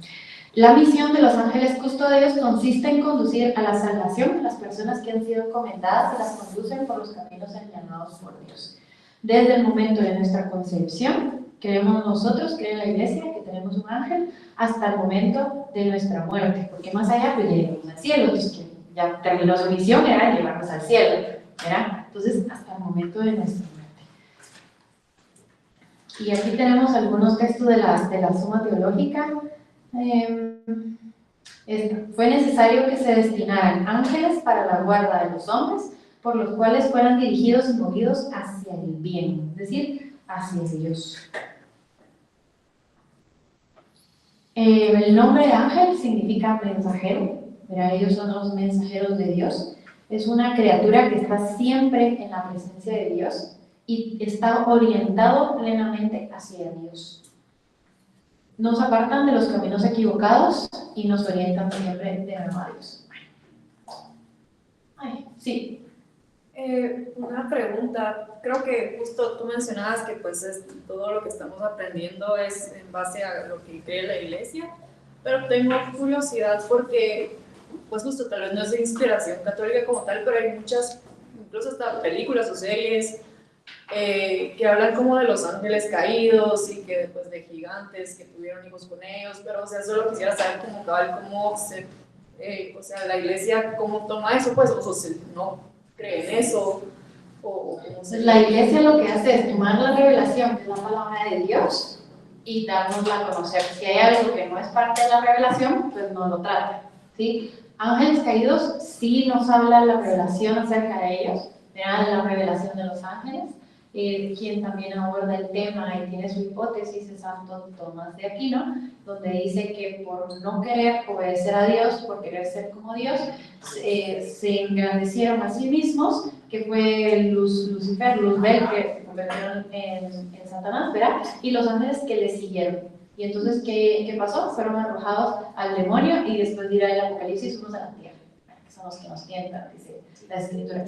La misión de los ángeles custodios consiste en conducir a la salvación a las personas que han sido encomendadas y las conducen por los caminos señalados por Dios. Desde el momento de nuestra concepción, creemos nosotros, cree la Iglesia, que tenemos un ángel, hasta el momento de nuestra muerte, porque más allá pues llegaremos al cielo, pues que ya terminó su misión, era llevarnos al cielo, ¿verdad? Entonces, hasta el momento de nuestra muerte. Y aquí tenemos algunos textos de la Suma Teológica. Fue necesario que se destinaran ángeles para la guarda de los hombres, por los cuales fueran dirigidos y movidos hacia el bien, es decir, hacia Dios. El nombre de ángel significa mensajero, ¿verdad? Ellos son los mensajeros de Dios. Es una criatura que está siempre en la presencia de Dios y está orientado plenamente hacia Dios. Nos apartan de los caminos equivocados y nos orientan siempre de nuevo a Dios. Ay, sí. Una pregunta, creo que justo tú mencionabas que pues todo lo que estamos aprendiendo es en base a lo que cree la Iglesia, pero tengo curiosidad porque pues justo tal vez no es de inspiración católica como tal, pero hay muchas, incluso hasta películas o series que hablan como de los ángeles caídos y que pues de gigantes que tuvieron hijos con ellos, pero o sea, solo quisiera saber como cabal cómo se, o sea, la Iglesia cómo toma eso, pues, o sea, no cree en eso, o cómo se... La Iglesia lo que hace es tomar la revelación, que es la palabra de Dios, y dárnosla a conocer. Si hay algo que no es parte de la revelación, pues no lo trata, ¿sí? Ángeles caídos sí nos habla la revelación acerca de ellos, ¿verdad? La revelación de los ángeles. Quien también aborda el tema y tiene su hipótesis es Santo Tomás de Aquino, donde dice que por no querer obedecer a Dios, por querer ser como Dios, se engrandecieron a sí mismos, que fue Lucifer, Luzbel, que se convirtió en Satanás, ¿verdad? Y los ángeles que le siguieron. Y entonces, ¿qué pasó? Fueron arrojados al demonio y después dirá el Apocalipsis, unos a la tierra, que son los que nos tientan, dice la Escritura.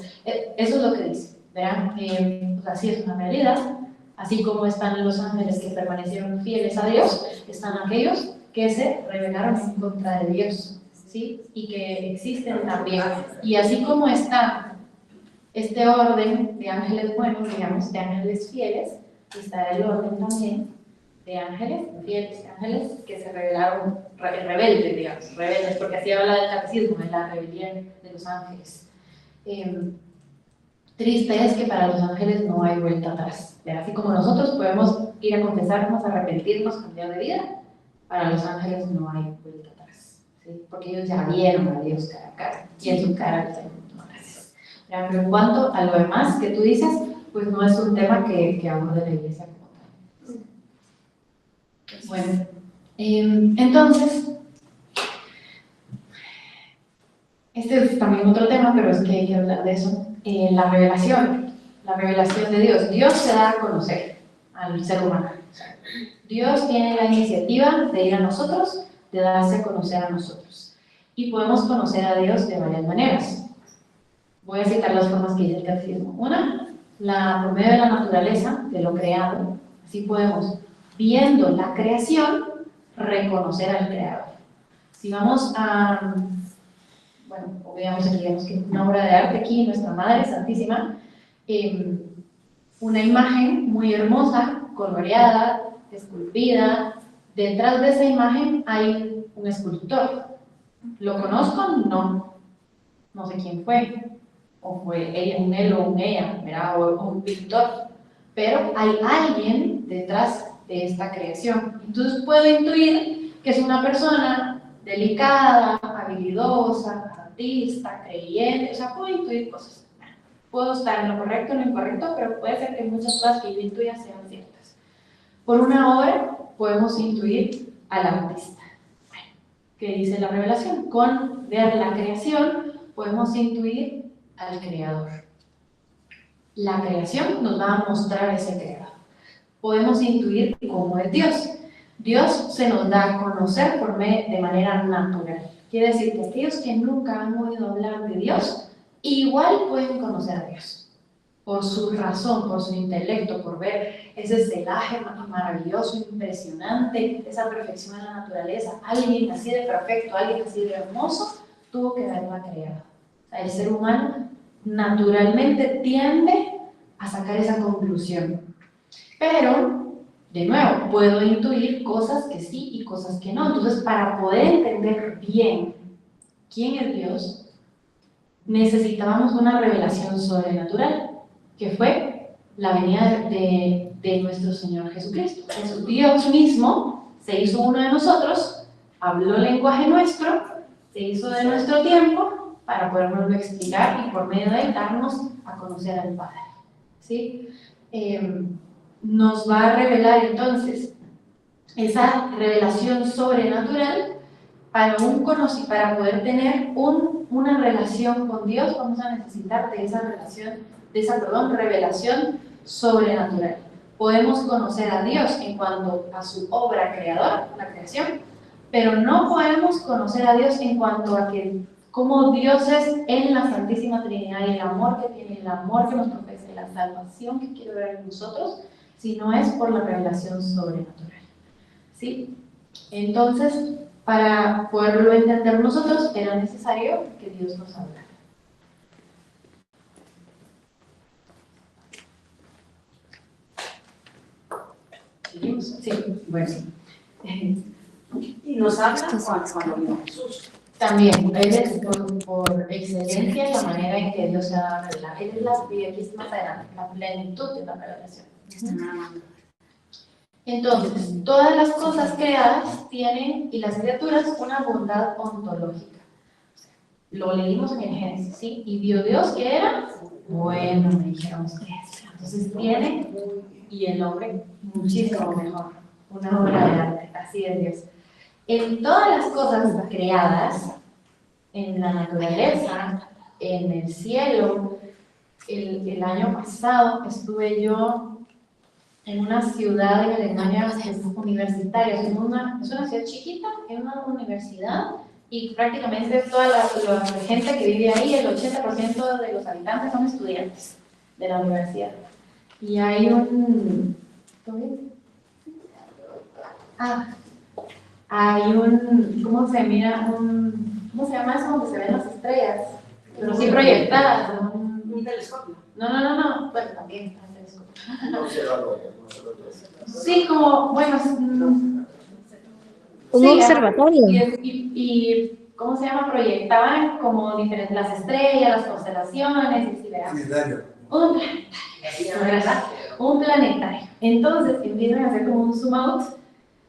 Eso es lo que dice, ¿verdad? Pues así es una realidad. Así como están los ángeles que permanecieron fieles a Dios, están aquellos que se rebelaron en contra de Dios, ¿sí? Y que existen también. Y así como está este orden de ángeles buenos, digamos, de ángeles fieles, está el orden también de ángeles fieles, de ángeles que se rebelaron, rebeldes, digamos, rebeldes, porque así habla del catecismo, de la rebelión de los ángeles. Triste es que para los ángeles no hay vuelta atrás. Así como nosotros podemos ir a confesarnos, arrepentirnos, cambiar de vida, para los ángeles no hay vuelta atrás, ¿sí? Porque ellos ya vieron a Dios cara a cara, y en su cara les no gracias. Pero en cuanto a lo demás que tú dices, pues no es un tema que aborde la Iglesia como tal. Bueno, entonces, este es también otro tema, pero es que hay que hablar de eso. La revelación de Dios. Dios se da a conocer al ser humano. Dios tiene la iniciativa de ir a nosotros, de darse a conocer a nosotros. Y podemos conocer a Dios de varias maneras. Voy a citar las formas que dice el catecismo. Una, por medio de la naturaleza, de lo creado. Así podemos, viendo la creación, reconocer al Creador. Si vamos a... bueno, veamos aquí, digamos que una obra de arte aquí, nuestra Madre Santísima, una imagen muy hermosa, coloreada, esculpida. Detrás de esa imagen hay un escultor. ¿Lo conozco? No. No sé quién fue. O fue ella, un él o un ella, ¿verdad? O un pintor. Pero hay alguien detrás de esta creación. Entonces puedo intuir que es una persona delicada, habilidosa, artista, creyente, o sea, puedo intuir cosas. Puedo estar en lo correcto o en lo incorrecto, pero puede ser que muchas cosas que yo intuya sean ciertas. Por una obra podemos intuir al artista. Bueno, ¿qué dice la revelación? Con ver la creación podemos intuir al Creador. La creación nos va a mostrar ese Creador. Podemos intuir cómo es Dios. Dios se nos da a conocer de manera natural. Quiere decir que aquellos que nunca han oído hablar de Dios, igual pueden conocer a Dios. por su razón, por su intelecto, por ver ese celaje maravilloso, impresionante, esa perfección en la naturaleza, alguien así de perfecto, alguien así de hermoso, tuvo que haberla creado. O sea, el ser humano naturalmente tiende a sacar esa conclusión. Pero, de nuevo, puedo intuir cosas que sí y cosas que no. Entonces, para poder entender bien quién es Dios, necesitábamos una revelación sobrenatural, que fue la venida de nuestro Señor Jesucristo. Dios mismo se hizo uno de nosotros, habló lenguaje nuestro, se hizo de nuestro tiempo para podernoslo explicar y por medio de él darnos a conocer al Padre. ¿Sí? Nos va a revelar entonces esa revelación sobrenatural para poder tener una relación con Dios. Vamos a necesitar de esa revelación sobrenatural. Podemos conocer a Dios en cuanto a su obra creadora, la creación, pero no podemos conocer a Dios en cuanto a cómo Dios es en la Santísima Trinidad y el amor que tiene, el amor que nos profesa, la salvación que quiere ver en nosotros, si no es por la revelación sobrenatural. ¿Sí? Entonces, para poderlo entender nosotros, era necesario que Dios nos hablara. Sí, bueno. Y nos habla cuando vino Jesús. También, él es por excelencia la manera en que Dios se ha revelado. Él es aquí está más adelante, la plenitud de la revelación. Entonces, todas las cosas creadas tienen, y las criaturas, una bondad ontológica. Lo leímos en el Génesis, ¿sí? Y vio Dios que era bueno, me dijeron ustedes. Entonces tiene, y el hombre, muchísimo mejor. Una obra de arte, así es Dios. En todas las cosas creadas, en la naturaleza, en el cielo, el año pasado estuve yo en una ciudad de Alemania universitaria, es una ciudad chiquita, en una universidad, y prácticamente toda la gente que vive ahí, el 80% de los habitantes son estudiantes de la universidad. Y hay ¿cómo se llama eso donde se ven las estrellas? Pero sí proyectadas. Un telescopio. No, bueno, también está el telescopio. Sí, como, bueno, Un sí, observatorio. Y ¿cómo se llama? Proyectaban como diferentes las estrellas, las constelaciones, y un planetario. Entonces empiezan a hacer como un zoom out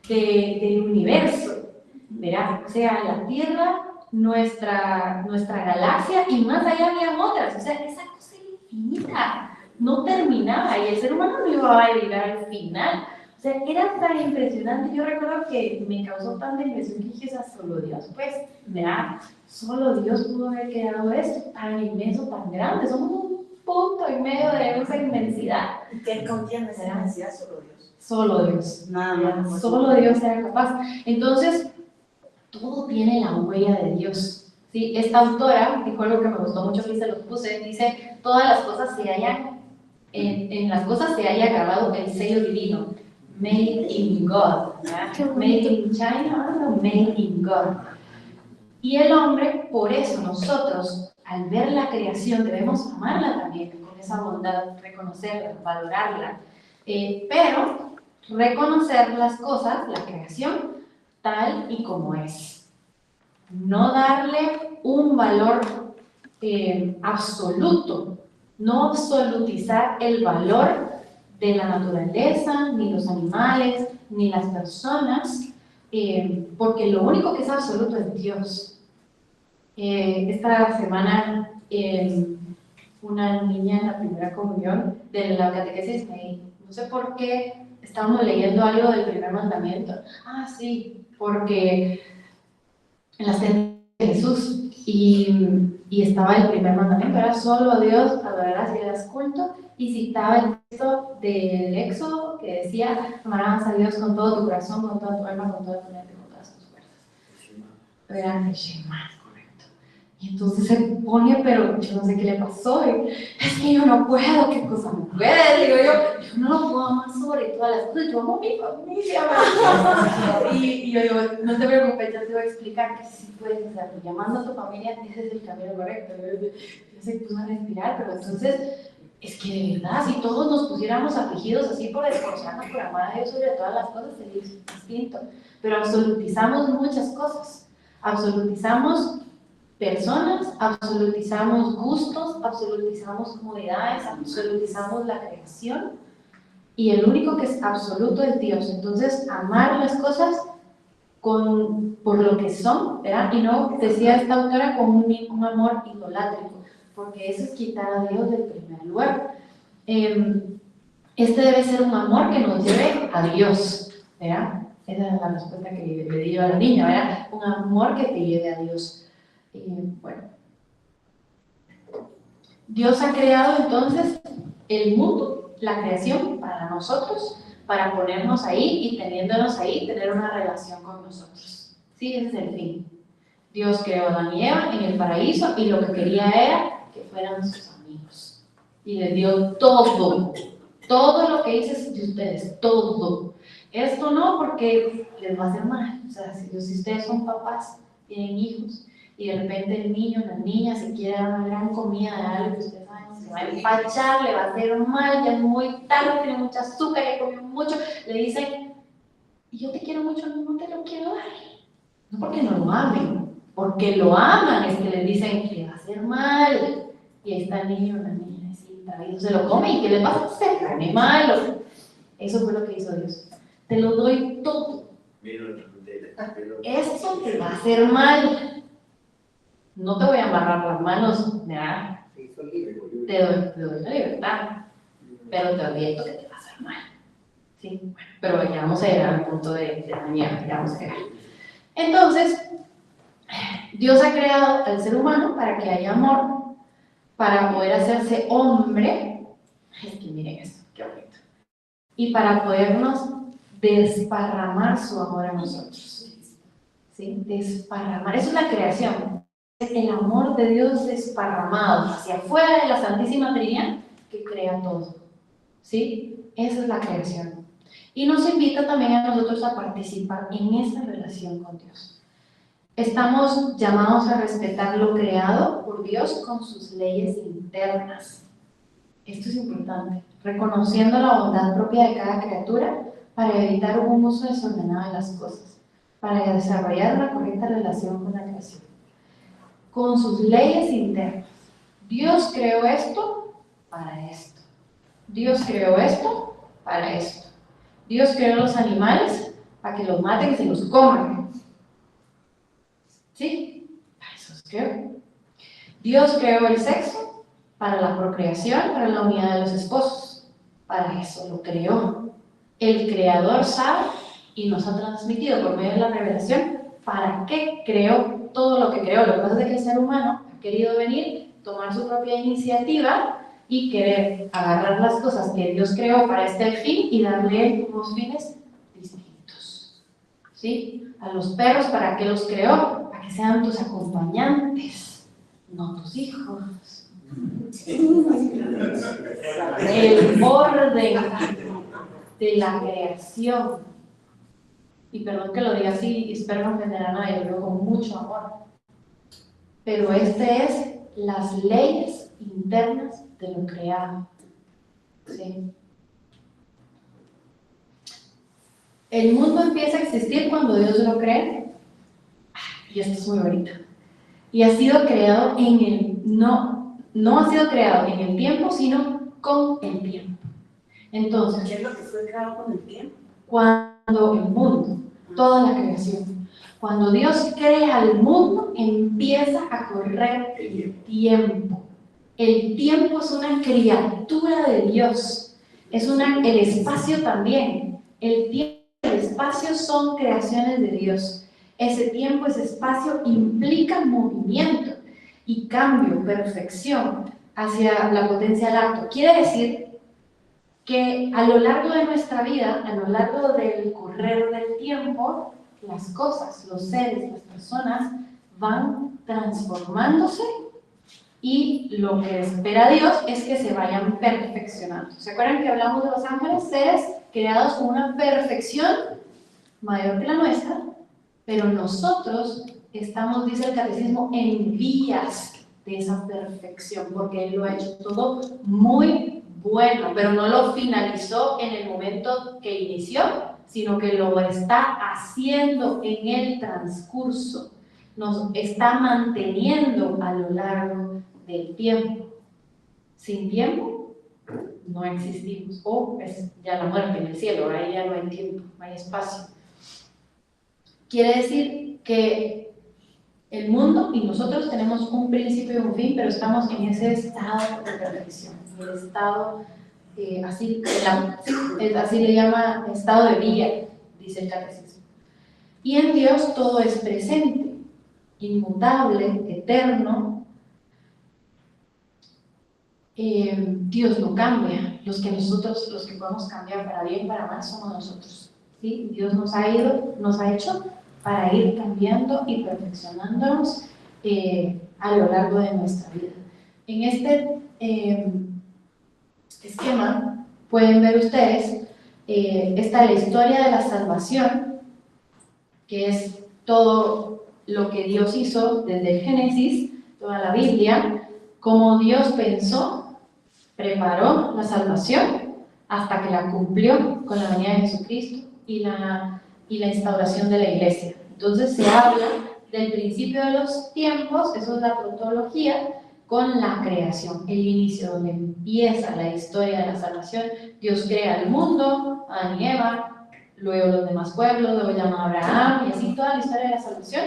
del universo, ¿verdad? O sea, la Tierra, nuestra galaxia, y más allá había otras. O sea, esa cosa infinita no terminaba y el ser humano no iba a llegar al final. O sea, era tan impresionante. Yo recuerdo que me causó tanta impresión que dije, solo Dios, pues, ¿verdad? Solo Dios pudo haber creado esto tan inmenso, tan grande. Somos un punto en medio de esa inmensidad. ¿Y qué contiene esa inmensidad? Solo Dios. Solo Dios. Nada más. Solo Dios era capaz. Entonces, todo tiene la huella de Dios. ¿Sí? Esta autora dijo algo que me gustó mucho, que se lo puse, dice, todas las cosas se hallan, en las cosas se haya grabado el sello divino, made in God, made in China, made in God. Y el hombre, por eso nosotros, al ver la creación, debemos amarla también, con esa bondad, reconocerla, valorarla, pero reconocer las cosas, la creación, tal y como es. No darle un valor absoluto, no absolutizar el valor de la naturaleza, ni los animales, ni las personas, porque lo único que es absoluto es Dios. Esta semana, una niña en la primera comunión de la catequesis, no sé por qué, estábamos leyendo algo del primer mandamiento. Ah, sí, porque en las tendas de Jesús, y estaba el primer mandamiento, era solo a Dios adorarás y darás culto, y citaba el texto del Éxodo que decía, amarás a Dios con todo tu corazón, con toda tu alma, con toda tu mente, con todas tus fuerzas. Era el Shema, correcto. Y Y entonces se pone, pero yo no sé qué le pasó, y, es que yo no puedo, ¿qué cosa no puedes? Digo yo no lo puedo amar sobre todas las cosas, yo amo a mi familia, y yo digo, no te preocupes, ya te voy a explicar que sí puedes hacerlo, llamando a tu familia, ese es el camino correcto. Yo se puso a respirar, pero entonces, es que de verdad, si todos nos pusiéramos afligidos así por esforzarnos por amar a Dios sobre todas las cosas, sería distinto, pero absolutizamos muchas cosas, absolutizamos personas, absolutizamos gustos, absolutizamos comodidades, absolutizamos la creación, y el único que es absoluto es Dios. Entonces, amar las cosas por lo que son, ¿verdad? Y no, decía esta autora, con un amor idolátrico, porque eso es quitar a Dios del primer lugar. Este debe ser un amor que nos lleve a Dios, ¿verdad? Esa es la respuesta que le di a la niña, ¿verdad? Un amor que te lleve a Dios. Bueno, Dios ha creado entonces el mundo, la creación para nosotros, para ponernos ahí y teniéndonos ahí, tener una relación con nosotros. Sí, ese es el fin. Dios creó a Adán y Eva en el paraíso y lo que quería era que fueran sus amigos. Y les dio todo lo que hice de ustedes, todo. Esto no porque les va a hacer mal. O sea, si ustedes son papás, tienen hijos, y de repente el niño, la niña, se quiere dar una gran comida de algo que ustedes saben, se va a empachar, le va a hacer mal, ya es muy tarde, tiene mucho azúcar, ya comió mucho, le dicen, y yo te quiero mucho, no te lo quiero dar. No porque no lo amen, porque lo aman, es que les dicen que le va a hacer mal, y ahí está el niño, la niña, así, y se lo come, y ¿qué le va a hacer? Carne malo. Eso fue lo que hizo Dios. Te lo doy todo. Esto te va a hacer mal. No te voy a amarrar las manos, ¿verdad? Te doy la libertad, pero te advierto que te va a hacer mal. ¿Sí? Bueno, pero ya vamos a llegar al punto de la niña, ya vamos a llegar. Entonces, Dios ha creado al ser humano para que haya amor, para poder hacerse hombre. Es que miren esto, qué bonito. Y para podernos desparramar su amor a nosotros. ¿Sí? Desparramar, eso es la creación. Es el amor de Dios desparramado hacia afuera de la Santísima Trinidad que crea todo. ¿Sí? Esa es la creación. Y nos invita también a nosotros a participar en esa relación con Dios. Estamos llamados a respetar lo creado por Dios con sus leyes internas. Esto es importante. Reconociendo la bondad propia de cada criatura para evitar un uso desordenado de las cosas, para desarrollar una correcta relación con la creación. Con sus leyes internas. Dios creó esto para esto. Dios creó esto para esto. Dios creó los animales para que los maten y se los coman. ¿Sí? Para eso los creó. Dios creó el sexo para la procreación, para la unidad de los esposos. Para eso lo creó. El Creador sabe y nos ha transmitido por medio de la revelación para qué creó todo lo que creó. Lo que pasa es que el ser humano ha querido venir, tomar su propia iniciativa y querer agarrar las cosas que Dios creó para este fin y darle unos fines distintos. ¿Sí? A los perros, ¿para qué los creó? Para que sean tus acompañantes, no tus hijos. El orden de la creación. Y perdón que lo diga así, espero no ofender a nadie, lo digo con mucho amor. Pero este es las leyes internas de lo creado. ¿Sí? El mundo empieza a existir cuando Dios lo crea. Y esto es muy bonito. Y ha sido creado en el, no ha sido creado en el tiempo, sino con el tiempo. Entonces, ¿qué es lo que fue creado con el tiempo? Cuando el mundo, toda la creación, cuando Dios crea el mundo, empieza a correr el tiempo. El tiempo es una criatura de Dios, es el espacio también. El tiempo y el espacio son creaciones de Dios. Ese tiempo, ese espacio implica movimiento y cambio, perfección hacia la potencia del acto. Quiere decir que a lo largo de nuestra vida, a lo largo del correr del tiempo, las cosas, los seres, las personas van transformándose y lo que espera Dios es que se vayan perfeccionando. ¿Se acuerdan que hablamos de los ángeles? Seres creados con una perfección mayor que la nuestra, pero nosotros estamos, dice el catecismo, en vías de esa perfección, porque Él lo ha hecho todo muy bueno, pero no lo finalizó en el momento que inició, sino que lo está haciendo en el transcurso, nos está manteniendo a lo largo del tiempo. Sin tiempo no existimos, o es ya la muerte en el cielo, ahí ya no hay tiempo, no hay espacio. Quiere decir que el mundo y nosotros tenemos un principio y un fin, pero estamos en ese estado de perfección, el estado, así le llama estado de vía, dice el catecismo. Y en Dios todo es presente, inmutable, eterno. Dios no cambia, los que podemos cambiar para bien, para mal, somos nosotros, ¿sí? Dios nos ha hecho para ir cambiando y perfeccionándonos a lo largo de nuestra vida. En este esquema pueden ver ustedes, está la historia de la salvación, que es todo lo que Dios hizo desde el Génesis, toda la Biblia, cómo Dios pensó, preparó la salvación hasta que la cumplió con la venida de Jesucristo y la instauración de la iglesia. Entonces se habla del principio de los tiempos, eso es la protología, con la creación, el inicio donde empieza la historia de la salvación. Dios crea el mundo, Adán y Eva, luego los demás pueblos, luego llama a Abraham y así toda la historia de la salvación.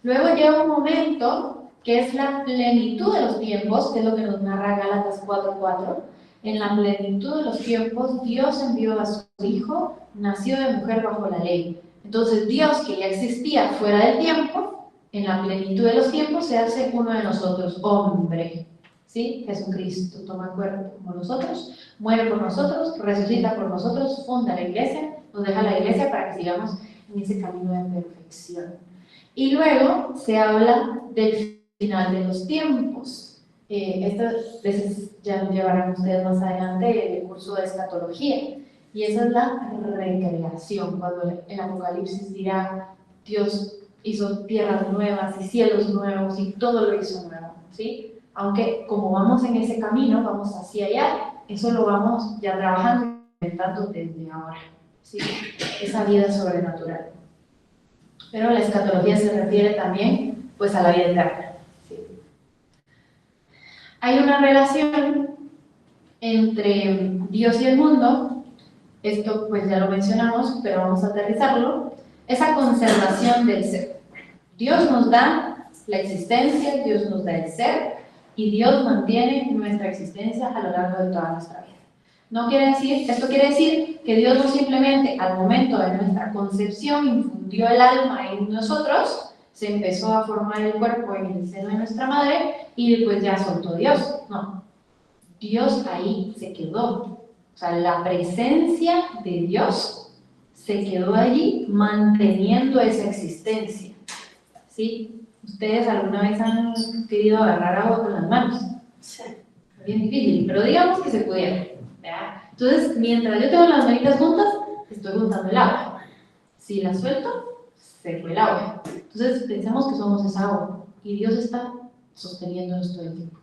Luego llega un momento que es la plenitud de los tiempos, que es lo que nos narra Gálatas 4:4. En la plenitud de los tiempos, Dios envió a su Hijo, nació de mujer bajo la ley. Entonces Dios, que ya existía fuera del tiempo, en la plenitud de los tiempos se hace uno de nosotros, hombre, ¿sí? Jesucristo toma cuerpo como nosotros, muere por nosotros, resucita por nosotros, funda la iglesia, nos deja la iglesia para que sigamos en ese camino de perfección. Y luego se habla del final de los tiempos. Estas veces ya lo llevarán ustedes más adelante en el curso de escatología. Y esa es la recreación, cuando el Apocalipsis dirá Dios hizo tierras nuevas y cielos nuevos y todo lo hizo nuevo, ¿sí? Aunque como vamos en ese camino, vamos hacia allá, eso lo vamos ya trabajando, inventando desde ahora, ¿sí? Esa vida sobrenatural. Pero la escatología se refiere también pues a la vida eterna, ¿sí? Hay una relación entre Dios y el mundo, esto pues ya lo mencionamos, pero vamos a aterrizarlo, esa conservación del ser. Dios nos da la existencia, Dios nos da el ser, y Dios mantiene nuestra existencia a lo largo de toda nuestra vida. Esto quiere decir que Dios no simplemente al momento de nuestra concepción infundió el alma en nosotros, se empezó a formar el cuerpo en el seno de nuestra madre y pues ya soltó Dios. No, Dios ahí se quedó. O sea, la presencia de Dios se quedó allí manteniendo esa existencia, ¿sí? ¿Ustedes alguna vez han querido agarrar agua con las manos? Sí. Es bien difícil, pero digamos que se pudiera, ¿verdad? Entonces, mientras yo tengo las manitas juntas, estoy juntando el agua. Si la suelto, se fue el agua. Entonces, pensamos que somos esa agua y Dios está sosteniéndonos todo el tiempo,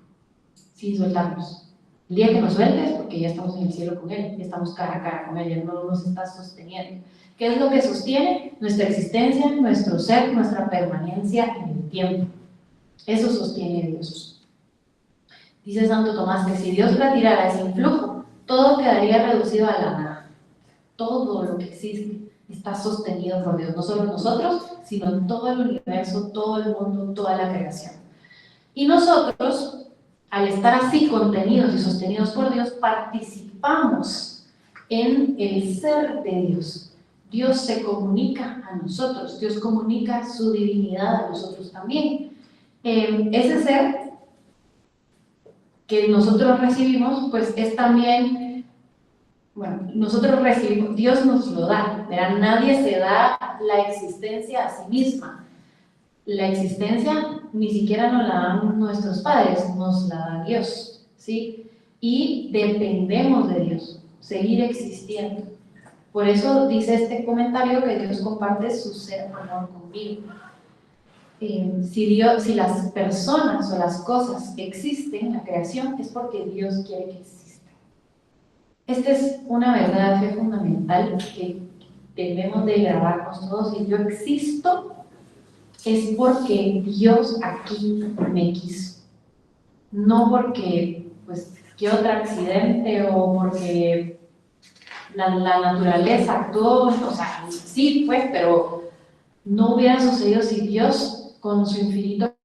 sin soltarnos. El día que nos sueltes, porque ya estamos en el cielo con Él, ya estamos cara a cara con Él, ya no nos está sosteniendo. ¿Qué es lo que sostiene? Nuestra existencia, nuestro ser, nuestra permanencia en el tiempo. Eso sostiene Dios. Dice Santo Tomás que si Dios retirara ese influjo, todo quedaría reducido a la nada. Todo lo que existe está sostenido por Dios, no solo nosotros, sino todo el universo, todo el mundo, toda la creación. Y nosotros, al estar así contenidos y sostenidos por Dios, participamos en el ser de Dios. Dios se comunica a nosotros, Dios comunica su divinidad a nosotros también. Ese ser que nosotros recibimos, pues es también, bueno, nosotros recibimos, Dios nos lo da, ¿verdad? Nadie se da la existencia a sí misma. La existencia ni siquiera nos la dan nuestros padres, nos la da Dios, ¿sí? Y dependemos de Dios, seguir existiendo. Por eso dice este comentario que Dios comparte su ser amor conmigo. Si las personas o las cosas existen, la creación, es porque Dios quiere que existan. Esta es una verdad fe fundamental que debemos de grabarnos todos. Si yo existo, es porque Dios aquí me quiso. No porque, pues, que otro accidente o porque la naturaleza actuó, o sea, sí, pues, pero no hubiera sucedido si Dios, con su infinito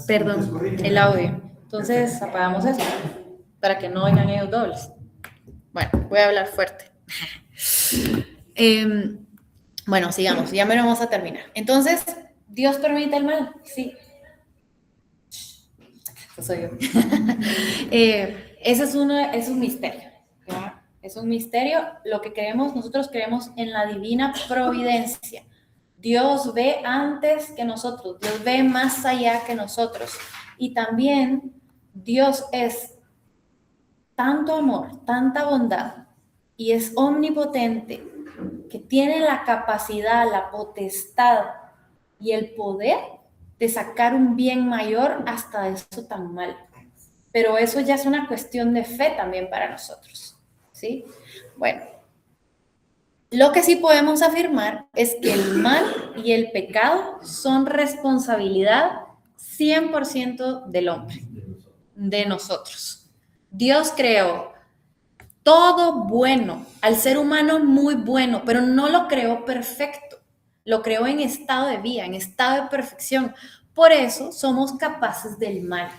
Perdón, el audio. Entonces apagamos eso para que no oigan ellos dobles. Bueno, voy a hablar fuerte. Bueno, sigamos, ya me lo vamos a terminar. Entonces, ¿Dios permite el mal? Sí. Eso soy yo. Ese es un misterio, ¿ya? Es un misterio. Lo que creemos, nosotros creemos en la divina providencia. Dios ve antes que nosotros, Dios ve más allá que nosotros. Y también Dios es tanto amor, tanta bondad, y es omnipotente, que tiene la capacidad, la potestad y el poder de sacar un bien mayor hasta de eso tan mal. Pero eso ya es una cuestión de fe también para nosotros, ¿sí? Bueno, lo que sí podemos afirmar es que el mal y el pecado son responsabilidad 100% del hombre, de nosotros. Dios creó todo bueno, al ser humano muy bueno, pero no lo creó perfecto, lo creó en estado de vida, en estado de perfección. Por eso somos capaces del mal,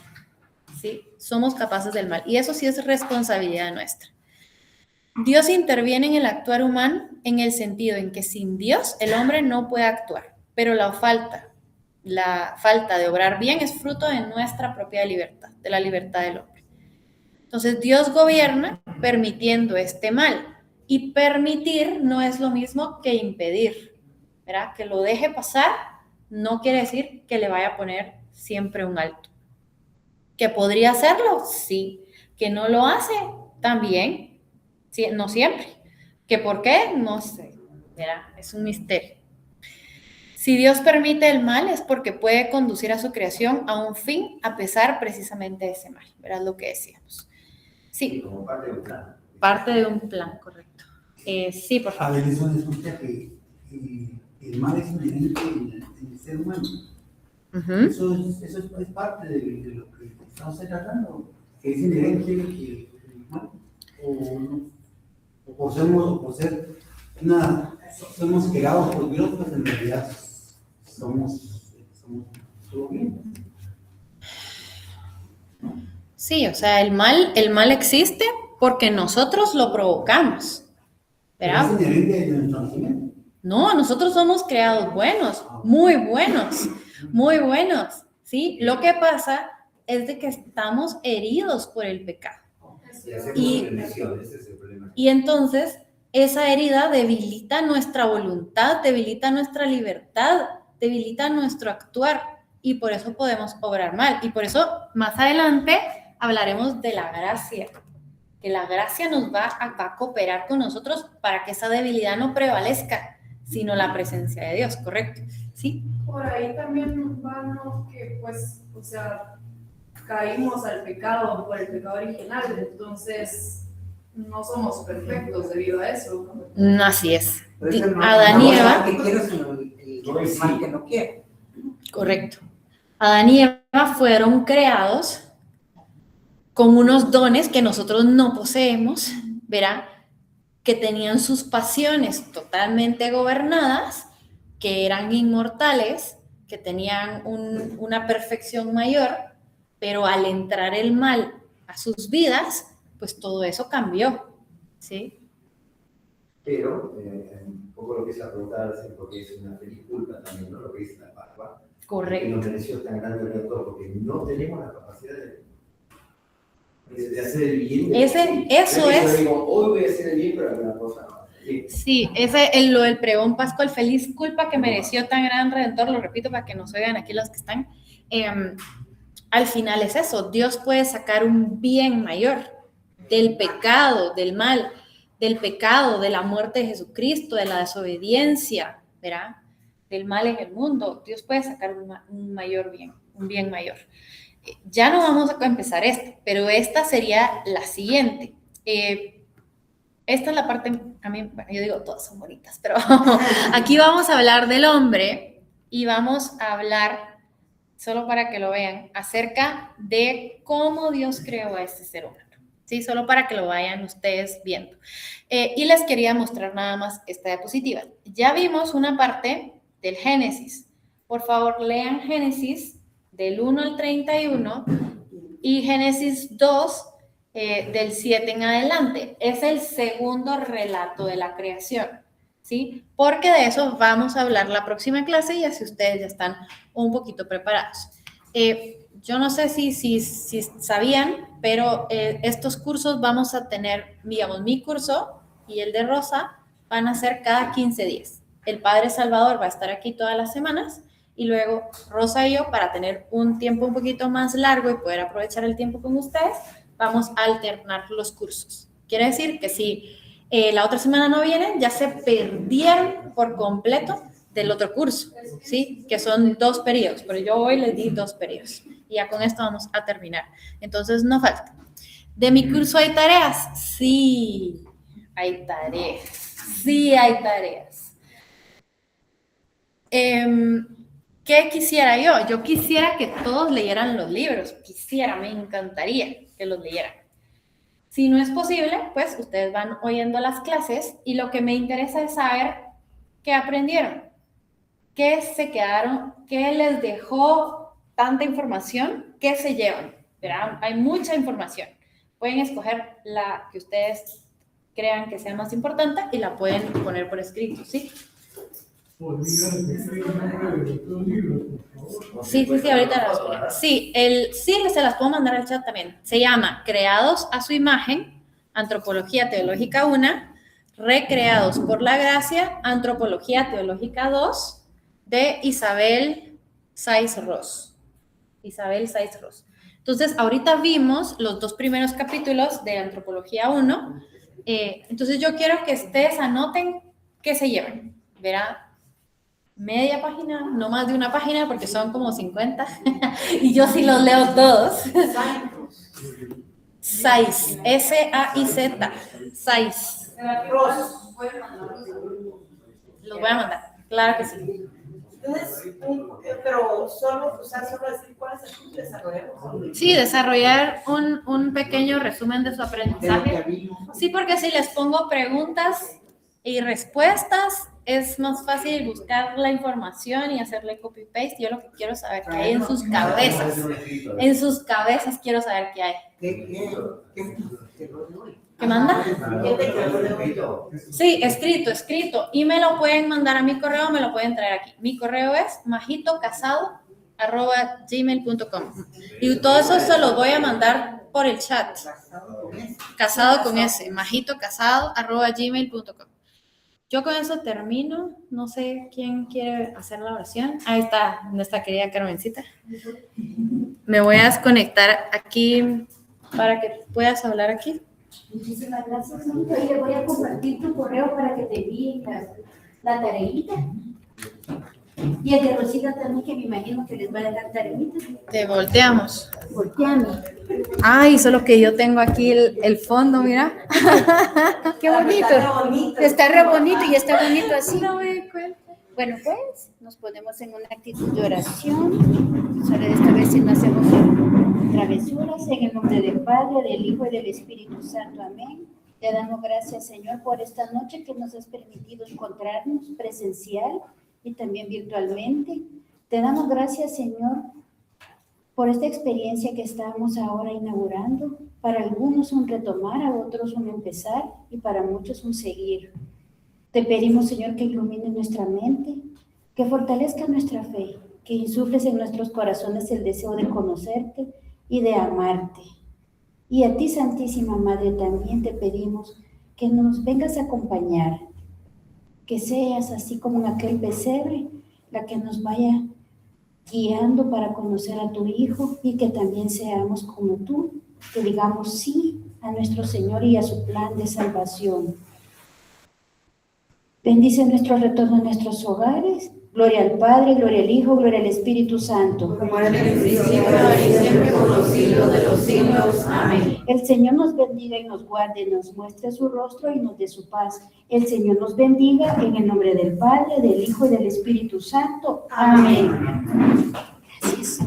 ¿sí? Somos capaces del mal, y eso sí es responsabilidad nuestra. Dios interviene en el actuar humano en el sentido en que sin Dios el hombre no puede actuar, pero la falta de obrar bien es fruto de nuestra propia libertad, de la libertad del hombre. Entonces Dios gobierna permitiendo este mal, y permitir no es lo mismo que impedir, ¿verdad? Que lo deje pasar no quiere decir que le vaya a poner siempre un alto. ¿Que podría hacerlo? Sí. ¿Que no lo hace? También. Sí, no siempre. ¿Que por qué? No sé. ¿Verdad? Es un misterio. Si Dios permite el mal es porque puede conducir a su creación a un fin a pesar precisamente de ese mal. ¿Verdad? Lo que decíamos. Sí. Como parte de un plan. Parte de un plan, correcto. Sí, por favor. A ver, eso resulta que el mal es inherente en el ser humano. Ujú. Eso es parte de lo que estamos tratando. Que es inherente que, ¿no? O por ser somos creados por Dios, pues en realidad somos todo bien. Sí, o sea, el mal existe porque nosotros lo provocamos, ¿verdad? Pero es inherente de nuestro nacimiento. No, nosotros somos creados buenos, muy buenos, muy buenos, ¿sí? Lo que pasa es de que estamos heridos por el pecado. Y entonces esa herida debilita nuestra voluntad, debilita nuestra libertad, debilita nuestro actuar y por eso podemos obrar mal. Y por eso más adelante hablaremos de la gracia, que la gracia nos va a cooperar con nosotros para que esa debilidad no prevalezca, sino la presencia de Dios, ¿correcto? ¿Sí? Por ahí también va, ¿no? Que pues, o sea, caímos al pecado por el pecado original, entonces no somos perfectos debido a eso, ¿no? Así es. Entonces, Adán y Eva. que quiere, sino el mal que no quiere. Correcto. Adán y Eva fueron creados con unos dones que nosotros no poseemos, ¿verá? Que tenían sus pasiones totalmente gobernadas, que eran inmortales, que tenían una perfección mayor, pero al entrar el mal a sus vidas, pues todo eso cambió, ¿sí? Pero, un poco lo que se ha preguntado, porque es una feliz culpa también, ¿no? Lo que dice la Pascua. Correcto. Que nos mereció tan grande el retorno, porque no tenemos la capacidad de hacer el bien. Eso es. Yo digo, hoy voy a hacer el bien, pero alguna cosa no. Sí, lo del pregón pascual, feliz culpa que mereció tan gran redentor, lo repito para que nos oigan aquí los que están. Al final es eso, Dios puede sacar un bien mayor del pecado, del mal, del pecado, de la muerte de Jesucristo, de la desobediencia, ¿verdad? Del mal en el mundo. Dios puede sacar un mayor bien, un bien mayor. Ya no vamos a empezar esto, pero esta sería la siguiente. Esta es la parte, a mí, bueno, yo digo, todas son bonitas, pero aquí vamos a hablar del hombre y vamos a hablar, solo para que lo vean, acerca de cómo Dios creó a este ser humano. ¿Sí? Solo para que lo vayan ustedes viendo. Y les quería mostrar nada más esta diapositiva. Ya vimos una parte del Génesis. Por favor, lean Génesis del 1 al 31 y Génesis 2 del 7 en adelante. Es el segundo relato de la creación, ¿sí? Porque de eso vamos a hablar la próxima clase y así ustedes ya están un poquito preparados. Yo no sé si sabían, pero estos cursos vamos a tener, digamos, mi curso y el de Rosa van a ser cada 15 días. El Padre Salvador va a estar aquí todas las semanas y luego Rosa y yo, para tener un tiempo un poquito más largo y poder aprovechar el tiempo con ustedes, vamos a alternar los cursos. Quiere decir que si la otra semana no vienen, ya se perdieron por completo del otro curso, ¿sí? Que son 2 periodos, pero yo hoy les di 2 periodos. Y ya con esto vamos a terminar. Entonces, no falta. ¿De mi curso hay tareas? Sí, hay tareas. Sí, hay tareas. ¿Qué quisiera yo? Yo quisiera que todos leyeran los libros. Me encantaría que los leyeran. Si no es posible, pues ustedes van oyendo las clases y lo que me interesa es saber qué aprendieron, qué se quedaron, qué les dejó tanta información, qué se llevan. ¿Verdad? Hay mucha información. Pueden escoger la que ustedes crean que sea más importante y la pueden poner por escrito, ¿sí? Sí, ahorita las pongo. Sí, se las puedo mandar al chat también. Se llama Creados a su imagen, Antropología Teológica 1, Recreados por la Gracia, Antropología Teológica 2, de Isabel Saiz-Ross. Entonces, ahorita vimos los 2 primeros capítulos de Antropología 1. Entonces, yo quiero que ustedes anoten qué se llevan. Verá, media página, no más de una página, porque son como 50. Y yo sí los leo todos. Saiz, S-A-I-Z. Saiz. Los voy a mandar, claro que sí. Entonces, pero solo, o sea, solo decir cuál es el punto de desarrollar. Sí, desarrollar un pequeño resumen de su aprendizaje. Sí, porque si les pongo preguntas y respuestas, es más fácil buscar la información y hacerle copy-paste. Yo lo que quiero saber qué hay en sus cabezas. En sus cabezas quiero saber qué hay. ¿Qué manda? Sí, escrito. Y me lo pueden mandar a mi correo, me lo pueden traer aquí. Mi correo es majitocasado@gmail.com. Y todo eso se lo voy a mandar por el chat. Casado con S, majitocasado@gmail.com. Yo con eso termino. No sé quién quiere hacer la oración. Ahí está nuestra querida Carmencita. Me voy a desconectar aquí para que puedas hablar aquí. Muchísimas gracias, Mónica. Y le voy a compartir tu correo para que te envíen la tareita. Y el de Rosita también, que me imagino que les va a dejar tareitas. Te volteamos. Volteame. Ay, solo que yo tengo aquí el fondo, mira. Qué bonito. Está re bonito y está bonito así. No me di cuenta. Bueno, pues nos ponemos en una actitud de oración. Solo esta vez si no hacemos travesuras. En el nombre del Padre, del Hijo y del Espíritu Santo. Amén. Te damos gracias, Señor, por esta noche que nos has permitido encontrarnos presencial y también virtualmente. Te damos gracias, Señor, por esta experiencia que estamos ahora inaugurando. Para algunos un retomar, a otros un empezar y para muchos un seguir. Te pedimos, Señor, que ilumine nuestra mente, que fortalezca nuestra fe, que insufles en nuestros corazones el deseo de conocerte y de amarte. Y a ti, Santísima Madre, también te pedimos que nos vengas a acompañar, que seas así como en aquel pesebre, la que nos vaya guiando para conocer a tu Hijo y que también seamos como tú, que digamos sí a nuestro Señor y a su plan de salvación. Bendice nuestro retorno a nuestros hogares. Gloria al Padre, gloria al Hijo, gloria al Espíritu Santo. Como era en el principio, ahora y siempre, por los siglos de los siglos. Amén. El Señor nos bendiga y nos guarde, nos muestre su rostro y nos dé su paz. El Señor nos bendiga en el nombre del Padre, del Hijo y del Espíritu Santo. Amén. Gracias.